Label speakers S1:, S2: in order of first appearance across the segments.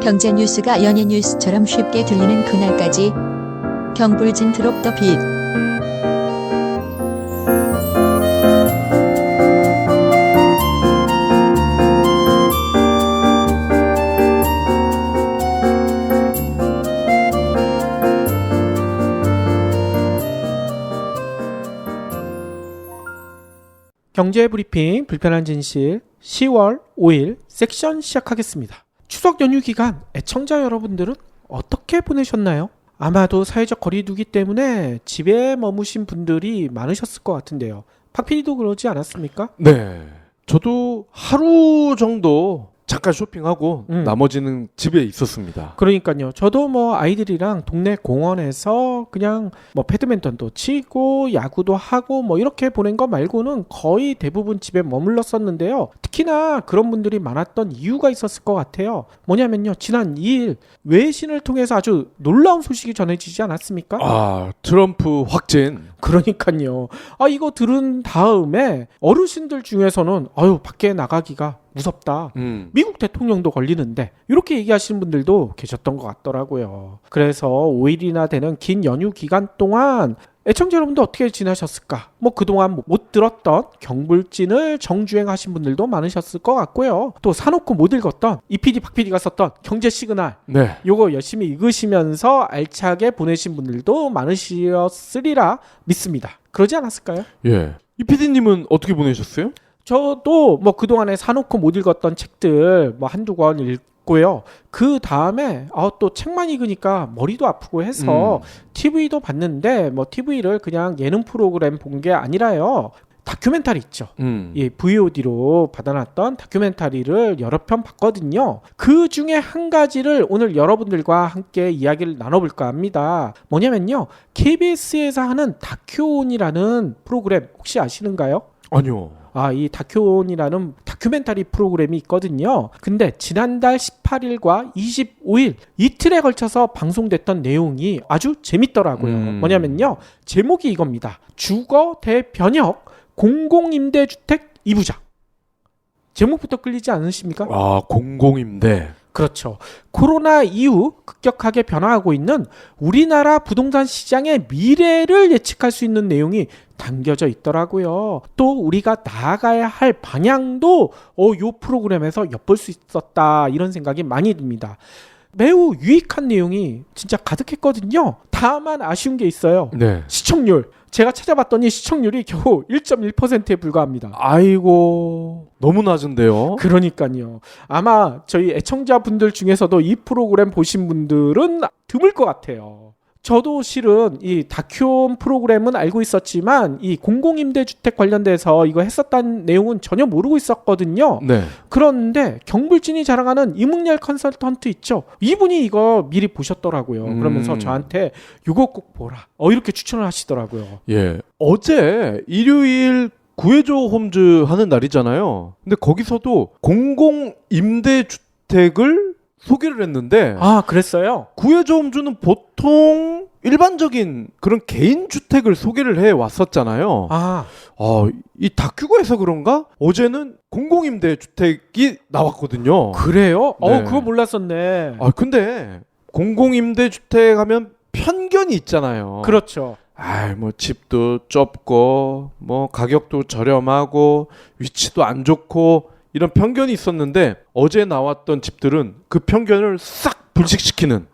S1: 경제 뉴스가 연예 뉴스처럼 쉽게 들리는 그날까지 경불진 드롭 더 빗.
S2: 경제 브리핑 불편한 진실 10월 5일 섹션 시작하겠습니다. 추석 연휴 기간 애청자 여러분들은 어떻게 보내셨나요? 아마도 사회적 거리두기 때문에 집에 머무신 분들이 많으셨을 것 같은데요. 박 PD도 그러지 않았습니까?
S3: 네. 저도 하루 정도 잠깐 쇼핑하고 나머지는 집에 있었습니다.
S2: 그러니까요. 저도 뭐 아이들이랑 동네 공원에서 그냥 뭐 배드민턴도 치고 야구도 하고 뭐 이렇게 보낸 거 말고는 거의 대부분 집에 머물렀었는데요. 특히나 그런 분들이 많았던 이유가 있었을 것 같아요. 뭐냐면요. 지난 2일 외신을 통해서 아주 놀라운 소식이 전해지지 않았습니까?
S3: 아, 트럼프 확진.
S2: 그러니까요. 이거 들은 다음에 어르신들 중에서는 밖에 나가기가 무섭다. 미국 대통령도 걸리는데 이렇게 얘기하시는 분들도 계셨던 것 같더라고요. 그래서 5일이나 되는 긴 연휴 기간 동안 애청자 여러분들 어떻게 지내셨을까? 뭐 그동안 못 들었던 경불진을 정주행하신 분들도 많으셨을 것 같고요. 또 사놓고 못 읽었던 이PD 박 PD가 썼던 경제 시그널
S3: 네.
S2: 요거 열심히 읽으시면서 알차게 보내신 분들도 많으셨으리라 믿습니다. 그러지 않았을까요?
S3: 예. 이 PD님은 어떻게 보내셨어요?
S2: 저도 뭐 그동안에 사놓고 못 읽었던 책들 뭐 한두 권 읽고요. 그 다음에 또 책만 읽으니까 머리도 아프고 해서 TV도 봤는데 뭐 TV를 그냥 예능 프로그램 본 게 아니라요. 다큐멘터리 있죠. 예, VOD로 받아놨던 다큐멘터리를 여러 편 봤거든요. 그 중에 한 가지를 오늘 여러분들과 함께 이야기를 나눠볼까 합니다. 뭐냐면요. KBS에서 하는 다큐온이라는 프로그램 혹시 아시는가요?
S3: 아니요.
S2: 이 다큐온이라는 다큐멘터리 프로그램이 있거든요. 근데 지난달 18일과 25일 이틀에 걸쳐서 방송됐던 내용이 아주 재밌더라고요. 뭐냐면요. 제목이 이겁니다. 주거 대변혁 공공임대주택 2부작. 제목부터 끌리지 않으십니까?
S3: 공공임대.
S2: 그렇죠. 코로나 이후 급격하게 변화하고 있는 우리나라 부동산 시장의 미래를 예측할 수 있는 내용이 담겨져 있더라고요. 또 우리가 나아가야 할 방향도 이 프로그램에서 엿볼 수 있었다 이런 생각이 많이 듭니다. 매우 유익한 내용이 진짜 가득했거든요. 다만 아쉬운 게 있어요.
S3: 네.
S2: 시청률. 제가 찾아봤더니 시청률이 겨우 1.1%에 불과합니다.
S3: 아이고, 너무 낮은데요.
S2: 그러니까요. 아마 저희 애청자분들 중에서도 이 프로그램 보신 분들은 드물 것 같아요. 저도 실은 이 다큐온 프로그램은 알고 있었지만 이 공공임대주택 관련돼서 이거 했었다는 내용은 전혀 모르고 있었거든요.
S3: 네.
S2: 그런데 경불진이 자랑하는 이문열 컨설턴트 있죠. 이분이 이거 미리 보셨더라고요. 그러면서 저한테 이거 꼭 보라. 이렇게 추천을 하시더라고요.
S3: 예. 어제 일요일 구해줘 홈즈 하는 날이잖아요. 근데 거기서도 공공임대주택을 소개를 했는데
S2: 그랬어요?
S3: 구해줘 홈즈는 보통 일반적인 그런 개인 주택을 소개를 해 왔었잖아요. 이 다큐가 해서 그런가? 어제는 공공임대주택이 나왔거든요.
S2: 그래요?
S3: 네.
S2: 그거 몰랐었네.
S3: 근데 공공임대주택 하면 편견이 있잖아요.
S2: 그렇죠.
S3: 뭐 집도 좁고 뭐 가격도 저렴하고 위치도 안 좋고 이런 편견이 있었는데 어제 나왔던 집들은 그 편견을 싹 불식시키는.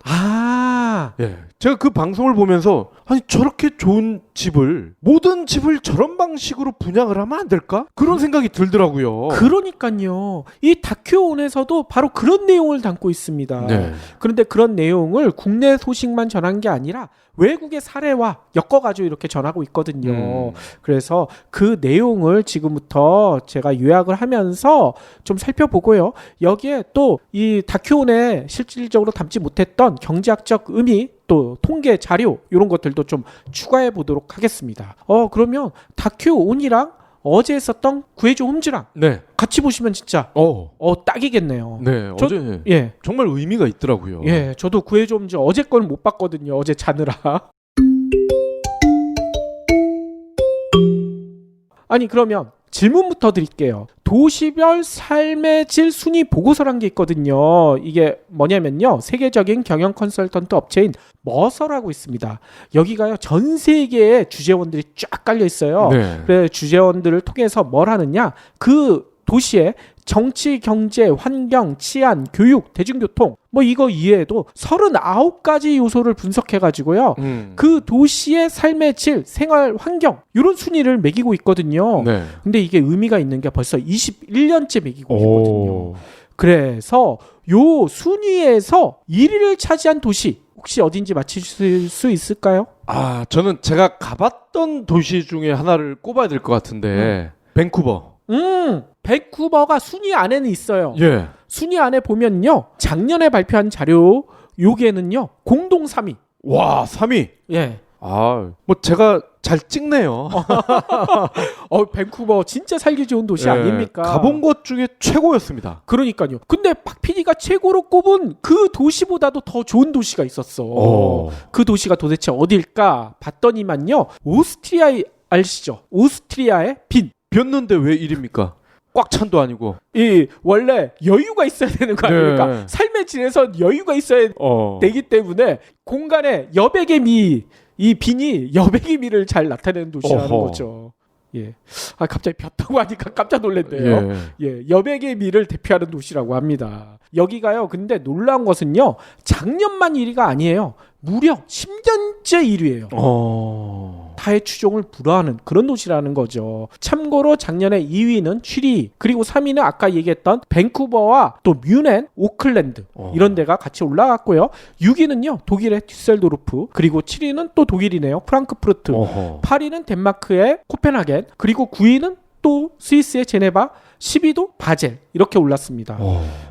S3: 예, 제가 그 방송을 보면서 저렇게 좋은 집을 모든 집을 저런 방식으로 분양을 하면 안 될까? 그런 생각이 들더라고요.
S2: 그러니까요. 이 다큐온에서도 바로 그런 내용을 담고 있습니다.
S3: 네.
S2: 그런데 그런 내용을 국내 소식만 전한 게 아니라 외국의 사례와 엮어가지고 이렇게 전하고 있거든요. 그래서 그 내용을 지금부터 제가 요약을 하면서 좀 살펴보고요. 여기에 또 이 다큐온에 실질적으로 담지 못했던 경제학적 의미 또 통계 자료 이런 것들도 좀 추가해 보도록 하겠습니다. 그러면 다큐온이랑 어제 했었던 구해줘 홈즈랑 같이 보시면 진짜 딱이겠네요.
S3: 네, 어제 정말 의미가 있더라고요.
S2: 예, 저도 구해줘 홈즈 어제 걸 못 봤거든요. 어제 자느라. 아니 그러면 질문부터 드릴게요. 도시별 삶의 질 순위 보고서란 게 있거든요. 이게 뭐냐면요. 세계적인 경영 컨설턴트 업체인 머서라고 있습니다. 여기가요. 전 세계의 주재원들이 쫙 깔려 있어요.
S3: 네.
S2: 그래 주재원들을 통해서 뭘 하느냐? 그 도시의 정치, 경제, 환경, 치안, 교육, 대중교통 뭐 이거 이외에도 39가지 요소를 분석해가지고요. 그 도시의 삶의 질, 생활 환경 이런 순위를 매기고 있거든요.
S3: 네.
S2: 근데 이게 의미가 있는 게 벌써 21년째 매기고 있거든요.
S3: 오.
S2: 그래서 요 순위에서 1위를 차지한 도시 혹시 어딘지 맞히실 수 있을까요?
S3: 아, 저는 제가 가봤던 도시 중에 하나를 꼽아야 될 것 같은데 밴쿠버.
S2: 밴쿠버가 순위 안에는 있어요.
S3: 예.
S2: 순위 안에 보면요. 작년에 발표한 자료 요게는요. 공동 3위.
S3: 와, 3위.
S2: 예.
S3: 아, 뭐 제가 잘 찍네요.
S2: 밴쿠버 진짜 살기 좋은 도시
S3: 예,
S2: 아닙니까?
S3: 가본 곳 중에 최고였습니다.
S2: 그러니까요. 근데 박 PD가 최고로 꼽은 그 도시보다도 더 좋은 도시가 있었어.
S3: 오.
S2: 그 도시가 도대체 어딜까 봤더니만요. 오스트리아 아시죠? 오스트리아의 빈.
S3: 였는데 왜 1입니까? 꽉 찬도 아니고.
S2: 이 원래 여유가 있어야 되는 거 아닙니까?
S3: 네.
S2: 삶의 질에서 여유가 있어야 되기 때문에 공간의 여백의 미, 이 빈이 여백의 미를 잘 나타내는 도시라는
S3: 어허.
S2: 거죠. 예. 아 갑자기 폈다고 하니까 깜짝 놀랐네요.
S3: 예.
S2: 예, 여백의 미를 대표하는 도시라고 합니다. 여기가요. 근데 놀라운 것은요. 작년만 1위가 아니에요. 무려 10년째 1위예요. 타의 추종을 불허하는 그런 도시라는 거죠. 참고로 작년에 2위는 취리, 그리고 3위는 아까 얘기했던 밴쿠버와 또 뮌헨, 오클랜드 이런 데가 같이 올라갔고요. 6위는요. 독일의 듀셀도르프, 그리고 7위는 또 독일이네요. 프랑크푸르트.
S3: 어허.
S2: 8위는 덴마크의 코펜하겐, 그리고 9위는 또 스위스의 제네바, 10위도 바젤 이렇게 올랐습니다.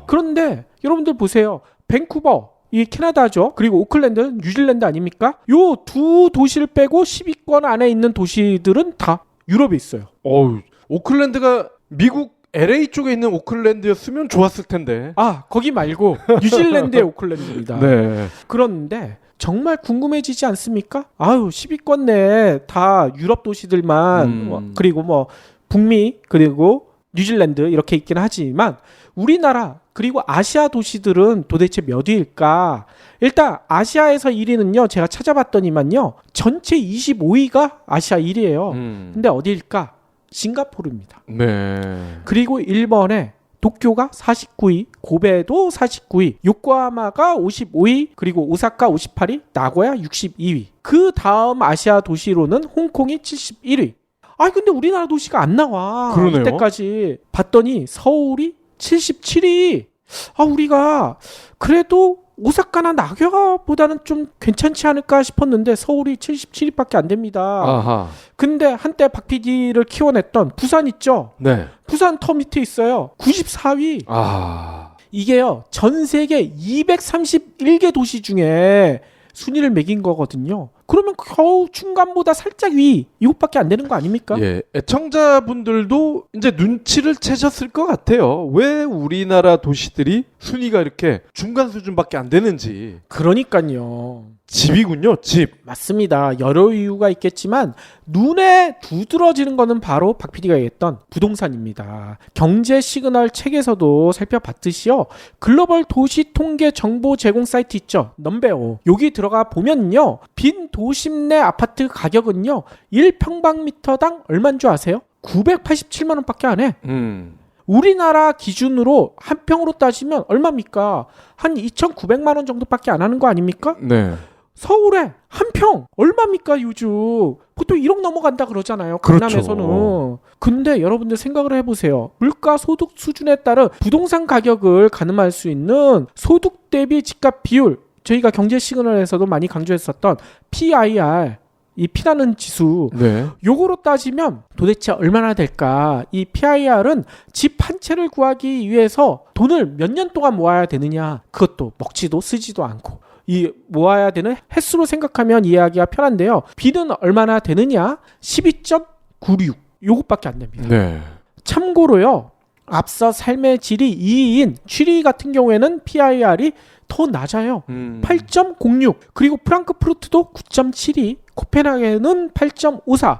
S2: 그런데 여러분들 보세요. 밴쿠버 이 캐나다죠. 그리고 오클랜드는 뉴질랜드 아닙니까? 요 두 도시를 빼고 10위권 안에 있는 도시들은 다 유럽에 있어요.
S3: 어우, 오클랜드가 미국 LA 쪽에 있는 오클랜드였으면 좋았을 텐데.
S2: 아, 거기 말고 뉴질랜드의 오클랜드입니다.
S3: 네.
S2: 그런데 정말 궁금해지지 않습니까? 아유, 10위권 내에 다 유럽 도시들만 그리고 뭐 북미 그리고 뉴질랜드 이렇게 있긴 하지만 우리나라 그리고 아시아 도시들은 도대체 몇 위일까? 일단 아시아에서 1위는요. 제가 찾아봤더니만요. 전체 25위가 아시아 1위예요. 근데 어디일까? 싱가포르입니다.
S3: 네.
S2: 그리고 일본의 도쿄가 49위, 고베도 49위, 요코하마가 55위, 그리고 오사카 58위, 나고야 62위. 그 다음 아시아 도시로는 홍콩이 71위. 아 근데 우리나라 도시가 안 나와.
S3: 그러네요.
S2: 이때까지 봤더니 서울이 77위. 아 우리가 그래도 오사카나 나고야보다는 좀 괜찮지 않을까 싶었는데 서울이 77위밖에 안 됩니다.
S3: 아하.
S2: 근데 한때 박 PD를 키워냈던 부산 있죠?
S3: 네.
S2: 부산 더 밑에 있어요. 94위.
S3: 아.
S2: 이게요. 전 세계 231개 도시 중에 순위를 매긴 거거든요. 그러면 겨우 중간보다 살짝 위 이것밖에 안 되는 거 아닙니까?
S3: 예, 애청자분들도 이제 눈치를 채셨을 것 같아요. 왜 우리나라 도시들이 순위가 이렇게 중간 수준밖에 안 되는지.
S2: 그러니까요.
S3: 집이군요, 집.
S2: 맞습니다. 여러 이유가 있겠지만 눈에 두드러지는 거는 바로 박 PD가 얘기했던 부동산입니다. 경제 시그널 책에서도 살펴봤듯이요. 글로벌 도시 통계 정보 제공 사이트 있죠. 넘베오. 여기 들어가 보면요. 빈 도심 내 아파트 가격은요. 1평방미터당 얼마인 줄 아세요? 987만 원밖에 안 해. 우리나라 기준으로 한 평으로 따지면 얼마입니까? 한 2,900만 원 정도밖에 안 하는 거 아닙니까?
S3: 네.
S2: 서울에 한 평 얼마입니까 요즘? 보통 1억 넘어간다 그러잖아요.
S3: 그렇죠.
S2: 강남에서는. 근데 여러분들 생각을 해보세요. 물가 소득 수준에 따른 부동산 가격을 가늠할 수 있는 소득 대비 집값 비율, 저희가 경제 시그널에서도 많이 강조했었던 PIR, 이 피라는 지수,
S3: 네.
S2: 요거로 따지면 도대체 얼마나 될까? 이 PIR은 집 한 채를 구하기 위해서 돈을 몇 년 동안 모아야 되느냐? 그것도 먹지도 쓰지도 않고 이 모아야 되는 횟수로 생각하면 이해하기가 편한데요. B는 얼마나 되느냐? 12.96 요것밖에 안 됩니다.
S3: 네.
S2: 참고로요. 앞서 삶의 질이 2위인 취리 같은 경우에는 PIR이 더 낮아요. 8.06. 그리고 프랑크푸르트도 9.72. 코펜하겐은 8.54.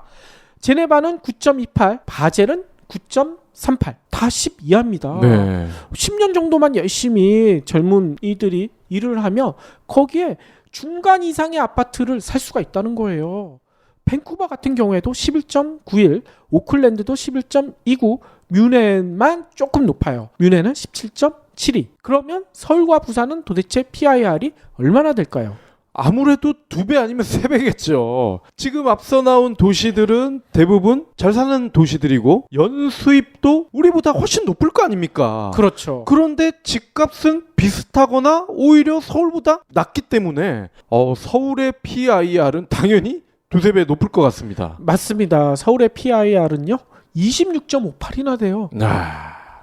S2: 제네바는 9.28, 바젤은 9.38. 다 10 이하입니다.
S3: 네.
S2: 10년 정도만 열심히 젊은 이들이 일을 하면 거기에 중간 이상의 아파트를 살 수가 있다는 거예요. 밴쿠버 같은 경우에도 11.91, 오클랜드도 11.29, 뮌헨만 조금 높아요. 뮌헨은 17.72. 그러면 서울과 부산은 도대체 PIR이 얼마나 될까요?
S3: 아무래도 2배 아니면 3배겠죠. 지금 앞서 나온 도시들은 대부분 잘 사는 도시들이고 연수입도 우리보다 훨씬 높을 거 아닙니까?
S2: 그렇죠.
S3: 그런데 집값은 비슷하거나 오히려 서울보다 낮기 때문에 서울의 PIR은 당연히 2~3배 높을 것 같습니다.
S2: 맞습니다. 서울의 PIR은요 26.58이나 돼요.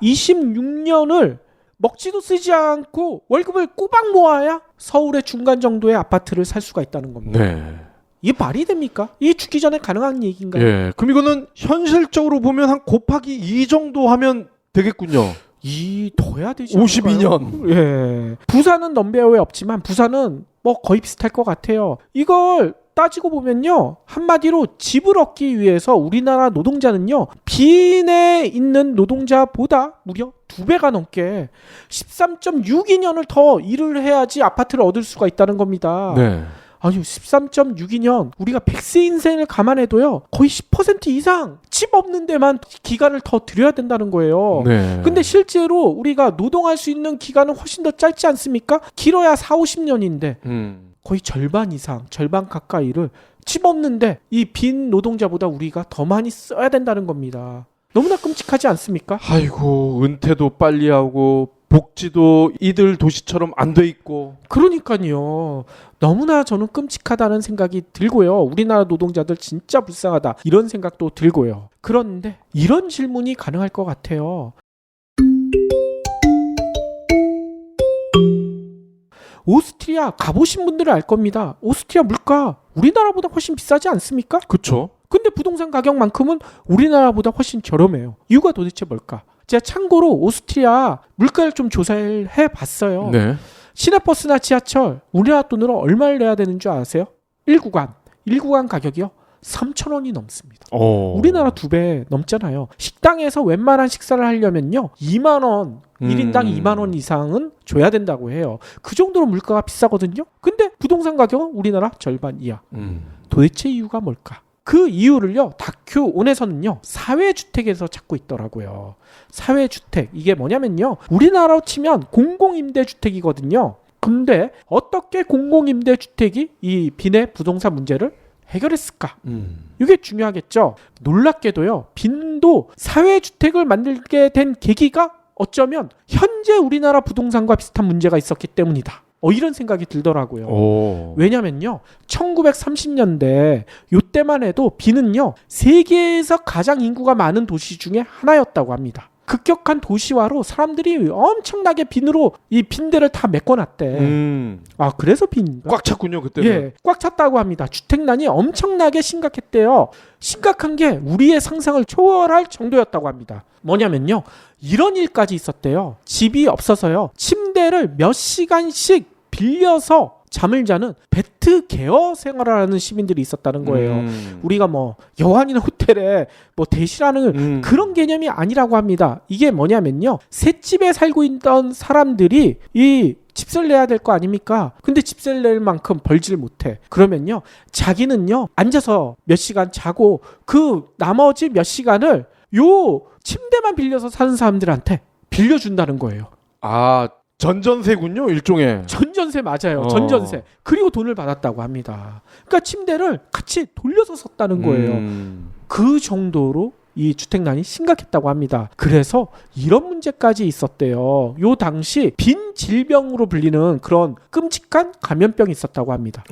S2: 26년을 먹지도 쓰지 않고 월급을 꼬박 모아야 서울의 중간 정도의 아파트를 살 수가 있다는 겁니다.
S3: 네.
S2: 이게 말이 됩니까? 이게 죽기 전에 가능한 얘기인가요?
S3: 예. 그럼 이거는 현실적으로 보면 한 곱하기 2 정도 하면 되겠군요.
S2: 이 더 해야 되지 않을까요?
S3: 52년.
S2: 예. 부산은 넘배우에 없지만 부산은 뭐 거의 비슷할 것 같아요. 이걸 따지고 보면요. 한마디로 집을 얻기 위해서 우리나라 노동자는요. 빈에 있는 노동자보다 무려 2배가 넘게 13.62년을 더 일을 해야지 아파트를 얻을 수가 있다는 겁니다.
S3: 네.
S2: 아니 13.62년 우리가 100세 인생을 감안해도요. 거의 10% 이상 집 없는 데만 기간을 더 들여야 된다는 거예요.
S3: 네.
S2: 근데 실제로 우리가 노동할 수 있는 기간은 훨씬 더 짧지 않습니까? 길어야 40~50년인데 거의 절반 이상, 절반 가까이를 집 없는데 이 빈 노동자보다 우리가 더 많이 써야 된다는 겁니다. 너무나 끔찍하지 않습니까?
S3: 아이고, 은퇴도 빨리 하고 복지도 이들 도시처럼 안 돼 있고.
S2: 그러니까요. 너무나 저는 끔찍하다는 생각이 들고요. 우리나라 노동자들 진짜 불쌍하다. 이런 생각도 들고요. 그런데 이런 질문이 가능할 것 같아요. 오스트리아 가보신 분들은 알 겁니다. 오스트리아 물가 우리나라보다 훨씬 비싸지 않습니까?
S3: 그쵸?
S2: 근데 부동산 가격만큼은 우리나라보다 훨씬 저렴해요. 이유가 도대체 뭘까? 제가 참고로 오스트리아 물가를 좀 조사를 해봤어요.
S3: 네.
S2: 시내버스나 지하철 우리나라 돈으로 얼마를 내야 되는 줄 아세요? 1구간 가격이요? 3,000원이 넘습니다. 우리나라 2배 넘잖아요. 식당에서 웬만한 식사를 하려면요 2만원 1인당 2만원 이상은 줘야 된다고 해요. 그 정도로 물가가 비싸거든요. 근데 부동산 가격은 우리나라 절반 이하. 도대체 이유가 뭘까? 그 이유를요 다큐 온에서는요 사회주택에서 찾고 있더라고요. 사회주택 이게 뭐냐면요 우리나라로 치면 공공임대주택이거든요. 근데 어떻게 공공임대주택이 이 빈의 부동산 문제를 해결했을까? 이게 중요하겠죠. 놀랍게도요 빈도 사회주택을 만들게 된 계기가 어쩌면 현재 우리나라 부동산과 비슷한 문제가 있었기 때문이다. 이런 생각이 들더라고요. 왜냐면요 1930년대 요때만 해도 빈은요 세계에서 가장 인구가 많은 도시 중에 하나였다고 합니다. 급격한 도시화로 사람들이 엄청나게 빈으로 이 빈대를 다 메꿔놨대. 아 그래서 빈인가?
S3: 꽉 찼군요 그때는.
S2: 예, 꽉 찼다고 합니다. 주택난이 엄청나게 심각했대요. 심각한 게 우리의 상상을 초월할 정도였다고 합니다. 뭐냐면요 이런 일까지 있었대요. 집이 없어서요 침대를 몇 시간씩 빌려서 잠을 자는 베트 개어 생활을 하는 시민들이 있었다는 거예요. 우리가 뭐 여관이나 호텔에 뭐 대시라는 그런 개념이 아니라고 합니다. 이게 뭐냐면요 셋집에 살고 있던 사람들이 이 집세를 내야 될 거 아닙니까? 근데 집세를 낼 만큼 벌지를 못해. 그러면요 자기는요 앉아서 몇 시간 자고 그 나머지 몇 시간을 요 침대만 빌려서 사는 사람들한테 빌려준다는 거예요.
S3: 아 전전세군요 일종의.
S2: 전전세 맞아요. 전전세. 그리고 돈을 받았다고 합니다. 그러니까 침대를 같이 돌려서 썼다는 거예요. 그 정도로 이 주택난이 심각했다고 합니다. 그래서 이런 문제까지 있었대요. 요 당시 빈 질병으로 불리는 그런 끔찍한 감염병이 있었다고 합니다.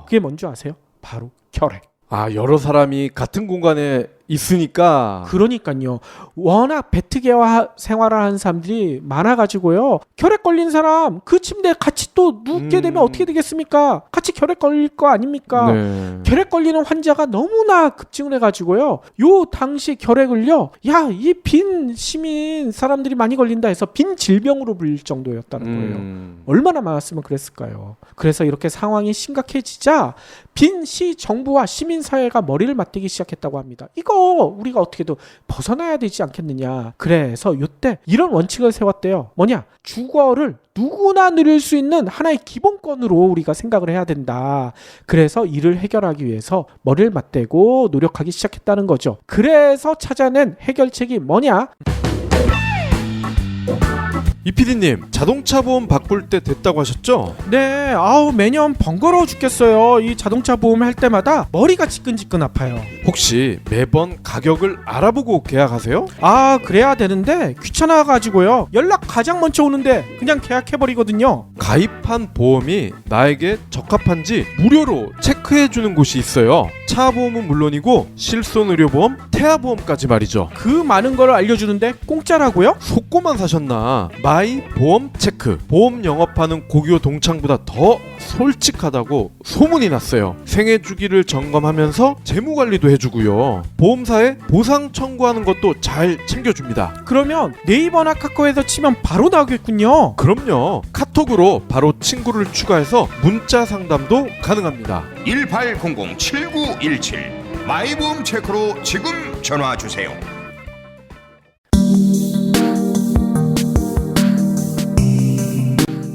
S2: 그게 뭔지 아세요? 바로 혈액.
S3: 아 여러 사람이 같은 공간에 있으니까.
S2: 그러니까요. 워낙 배트계와 생활을 하는 사람들이 많아가지고요. 혈액 걸린 사람 그 침대에 같이 또 눕게 되면 어떻게 되겠습니까? 같이 혈액 걸릴 거 아닙니까?
S3: 네.
S2: 결핵 걸리는 환자가 너무나 급증을 해가지고요. 요 당시 결핵을요. 야, 이 빈 시민 사람들이 많이 걸린다 해서 빈 질병으로 불릴 정도였다는 거예요. 얼마나 많았으면 그랬을까요? 그래서 이렇게 상황이 심각해지자 빈 시 정부와 시민 사회가 머리를 맞대기 시작했다고 합니다. 이거 우리가 어떻게든 벗어나야 되지 않겠느냐. 그래서 이때 이런 원칙을 세웠대요. 뭐냐? 주거를 누구나 누릴 수 있는 하나의 기본권으로 우리가 생각을 해야 된다. 그래서 이를 해결하기 위해서 머리를 맞대고 노력하기 시작했다는 거죠. 그래서 찾아낸 해결책이 뭐냐?
S3: 이 PD님, 자동차 보험 바꿀 때 됐다고 하셨죠?
S2: 네, 매년 번거로워 죽겠어요. 이 자동차 보험 할 때마다 머리가 지끈지끈 아파요.
S3: 혹시 매번 가격을 알아보고 계약하세요?
S2: 그래야 되는데 귀찮아가지고요. 연락 가장 먼저 오는데 그냥 계약해버리거든요.
S3: 가입한 보험이 나에게 적합한지 무료로 체크해주는 곳이 있어요. 차 보험은 물론이고 실손의료보험, 태아보험까지 말이죠.
S2: 그 많은 걸 알려주는데 공짜라고요?
S3: 속고만 사셨나? 마이 보험 체크. 보험 영업하는 고교 동창보다 더 솔직하다고 소문이 났어요. 생애 주기를 점검하면서 재무 관리도 해주고요. 보험사에 보상 청구하는 것도 잘 챙겨줍니다.
S2: 그러면 네이버나 카카오에서 치면 바로 나오겠군요.
S3: 그럼요. 카톡으로 바로 친구를 추가해서 문자 상담도 가능합니다.
S4: 1800-7917 마이보험 체크로 지금 전화 주세요.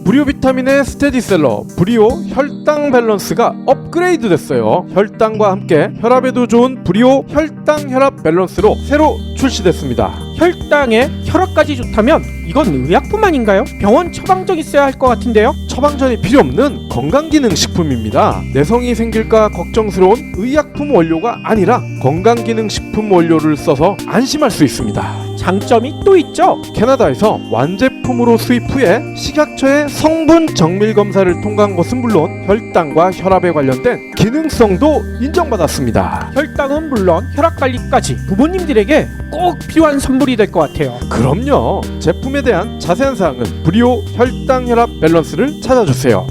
S3: 브리오 비타민의 스테디셀러 브리오 혈당 밸런스가 업그레이드 됐어요. 혈당과 함께 혈압에도 좋은 브리오 혈당 혈압 밸런스로 새로 출시됐습니다.
S2: 혈당에 혈압까지 좋다면 이건 의약품 아닌가요? 병원 처방전 있어야 할 것 같은데요?
S3: 처방전이 필요 없는 건강기능식품입니다. 내성이 생길까 걱정스러운 의약품 원료가 아니라 건강기능식품 원료를 써서 안심할 수 있습니다.
S2: 장점이 또 있죠?
S3: 캐나다에서 완제품으로 수입 후에 식약처의 성분 정밀 검사를 통과한 것은 물론 혈당과 혈압에 관련된 기능성도 인정받았습니다.
S2: 혈당은 물론 혈압 관리까지 부모님들에게 꼭 필요한 선물이 될 것 같아요.
S3: 그럼요. 제품에 대한 자세한 사항은 브리오 혈당 혈압 밸런스를 찾아주세요.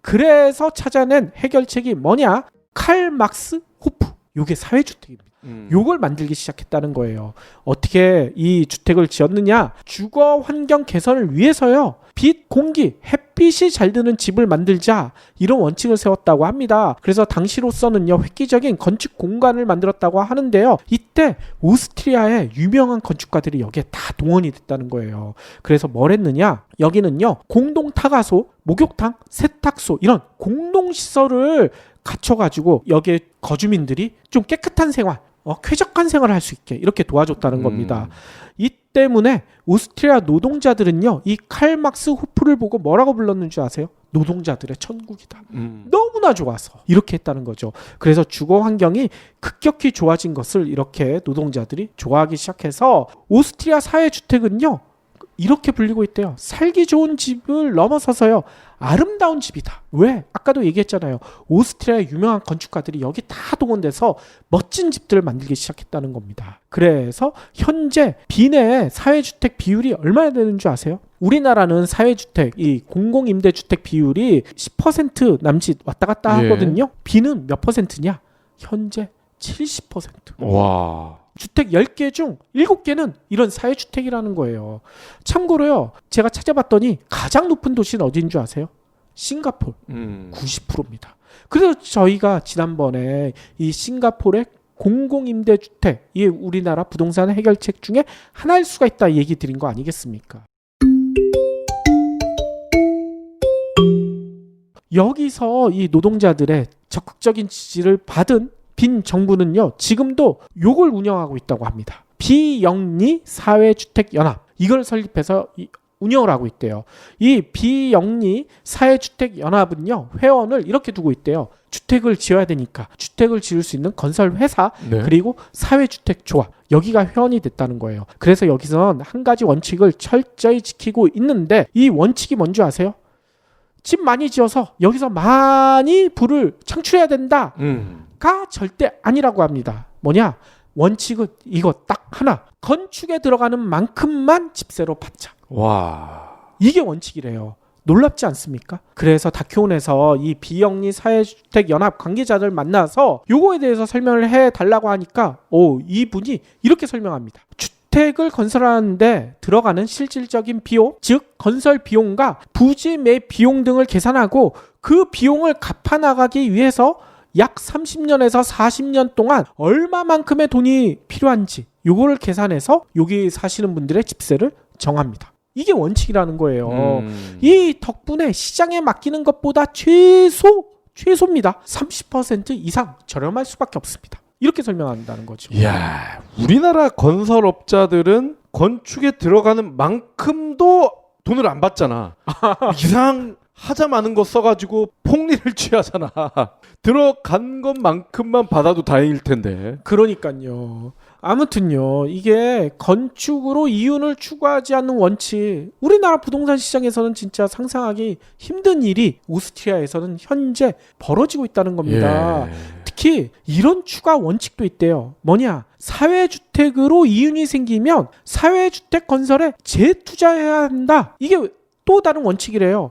S2: 그래서 찾아낸 해결책이 뭐냐? 칼 막스 호프. 요게 사회주택입니다. 요걸 만들기 시작했다는 거예요. 어떻게 이 주택을 지었느냐? 주거 환경 개선을 위해서요. 빛, 공기, 햇빛이 잘 드는 집을 만들자, 이런 원칙을 세웠다고 합니다. 그래서 당시로서는요, 획기적인 건축 공간을 만들었다고 하는데요. 이때 오스트리아의 유명한 건축가들이 여기에 다 동원이 됐다는 거예요. 그래서 뭘 했느냐? 여기는요, 공동 타가소, 목욕탕, 세탁소, 이런 공동시설을 갖춰가지고 여기에 거주민들이 좀 깨끗한 생활, 쾌적한 생활을 할 수 있게 이렇게 도와줬다는 겁니다. 이 때문에 오스트리아 노동자들은요, 이 칼막스 호프를 보고 뭐라고 불렀는 줄 아세요? 노동자들의 천국이다. 너무나 좋아서 이렇게 했다는 거죠. 그래서 주거 환경이 급격히 좋아진 것을 이렇게 노동자들이 좋아하기 시작해서 오스트리아 사회주택은요, 이렇게 불리고 있대요. 살기 좋은 집을 넘어서서요, 아름다운 집이다. 왜? 아까도 얘기했잖아요. 오스트리아의 유명한 건축가들이 여기 다 동원돼서 멋진 집들을 만들기 시작했다는 겁니다. 그래서 현재 빈의 사회주택 비율이 얼마나 되는 줄 아세요? 우리나라는 사회주택, 이 공공임대주택 비율이 10% 남짓 왔다 갔다 하거든요. 빈은 몇 퍼센트냐? 현재 70%.
S3: 와.
S2: 주택 10개 중 7개는 이런 사회주택이라는 거예요. 참고로요, 제가 찾아봤더니 가장 높은 도시는 어디인 줄 아세요? 싱가포르. 90%입니다. 그래서 저희가 지난번에 이 싱가포르의 공공임대주택, 이 우리나라 부동산 해결책 중에 하나일 수가 있다 얘기 드린 거 아니겠습니까? 여기서 이 노동자들의 적극적인 지지를 받은 빈 정부는요, 지금도 요걸 운영하고 있다고 합니다. 비영리 사회주택연합, 이걸 설립해서 운영을 하고 있대요. 이 비영리 사회주택연합은요, 회원을 이렇게 두고 있대요. 주택을 지어야 되니까 주택을 지을 수 있는 건설회사, 그리고 사회주택조합, 여기가 회원이 됐다는 거예요. 그래서 여기선 한 가지 원칙을 철저히 지키고 있는데, 이 원칙이 뭔지 아세요? 집 많이 지어서 여기서 많이 부를 창출해야 된다. 가 절대 아니라고 합니다. 뭐냐? 원칙은 이거 딱 하나. 건축에 들어가는 만큼만 집세로 받자.
S3: 와.
S2: 이게 원칙이래요. 놀랍지 않습니까? 그래서 다큐온에서 이 비영리 사회주택 연합 관계자들 만나서 요거에 대해서 설명을 해달라고 하니까 이분이 이렇게 설명합니다. 주택을 건설하는데 들어가는 실질적인 비용, 즉 건설 비용과 부지 매 비용 등을 계산하고 그 비용을 갚아나가기 위해서 약 30년에서 40년 동안 얼마만큼의 돈이 필요한지 요거를 계산해서 여기 사시는 분들의 집세를 정합니다. 이게 원칙이라는 거예요. 이 덕분에 시장에 맡기는 것보다 최소입니다. 30% 이상 저렴할 수밖에 없습니다. 이렇게 설명한다는 거죠.
S3: 이야, 우리나라 건설업자들은 건축에 들어가는 만큼도 돈을 안 받잖아. 이상하자마는 거 써가지고 폭리를 취하잖아. 들어간 것만큼만 받아도 다행일 텐데.
S2: 그러니까요. 아무튼요, 이게 건축으로 이윤을 추구하지 않는 원칙, 우리나라 부동산 시장에서는 진짜 상상하기 힘든 일이 오스트리아에서는 현재 벌어지고 있다는 겁니다.
S3: 예.
S2: 특히 이런 추가 원칙도 있대요. 뭐냐? 사회주택으로 이윤이 생기면 사회주택 건설에 재투자해야 한다. 이게 또 다른 원칙이래요.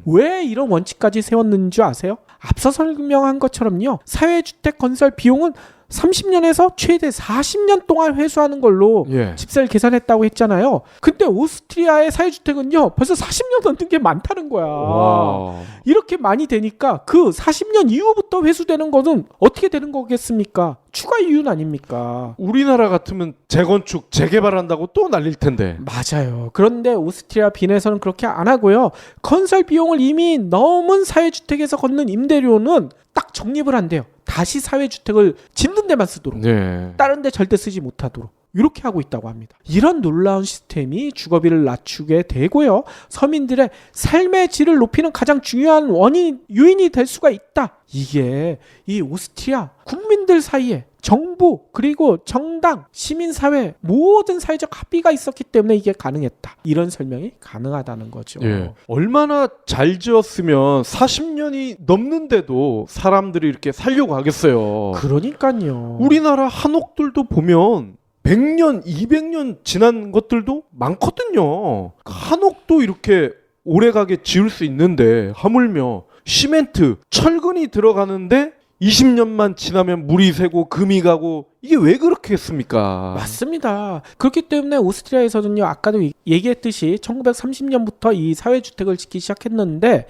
S2: 왜 이런 원칙까지 세웠는지 줄 아세요? 앞서 설명한 것처럼요, 사회주택 건설 비용은 30년에서 최대 40년 동안 회수하는 걸로 집세를 계산했다고 했잖아요. 근데 오스트리아의 사회주택은요 벌써 40년 넘는 게 많다는 거야.
S3: 와.
S2: 이렇게 많이 되니까 그 40년 이후부터 회수되는 거는 어떻게 되는 거겠습니까? 추가 이윤 아닙니까?
S3: 우리나라 같으면 재건축, 재개발한다고 또 날릴 텐데.
S2: 맞아요. 그런데 오스트리아 빈에서는 그렇게 안 하고요. 건설 비용을 이미 넘은 사회주택에서 걷는 임대료는 딱 적립을 한대요. 다시 사회주택을 짓는 데만 쓰도록.
S3: 네.
S2: 다른 데 절대 쓰지 못하도록. 이렇게 하고 있다고 합니다. 이런 놀라운 시스템이 주거비를 낮추게 되고요. 서민들의 삶의 질을 높이는 가장 중요한 요인이 될 수가 있다. 이게 이 오스트리아 국민들 사이에 정부 그리고 정당, 시민사회 모든 사회적 합의가 있었기 때문에 이게 가능했다. 이런 설명이 가능하다는 거죠.
S3: 예. 얼마나 잘 지었으면 40년이 넘는데도 사람들이 이렇게 살려고 하겠어요.
S2: 그러니까요.
S3: 우리나라 한옥들도 보면 100년, 200년 지난 것들도 많거든요. 한옥도 이렇게 오래가게 지을 수 있는데 하물며 시멘트, 철근이 들어가는데 20년만 지나면 물이 새고 금이 가고 이게 왜 그렇게 했습니까?
S2: 맞습니다. 그렇기 때문에 오스트리아에서는요, 아까도 얘기했듯이 1930년부터 이 사회주택을 짓기 시작했는데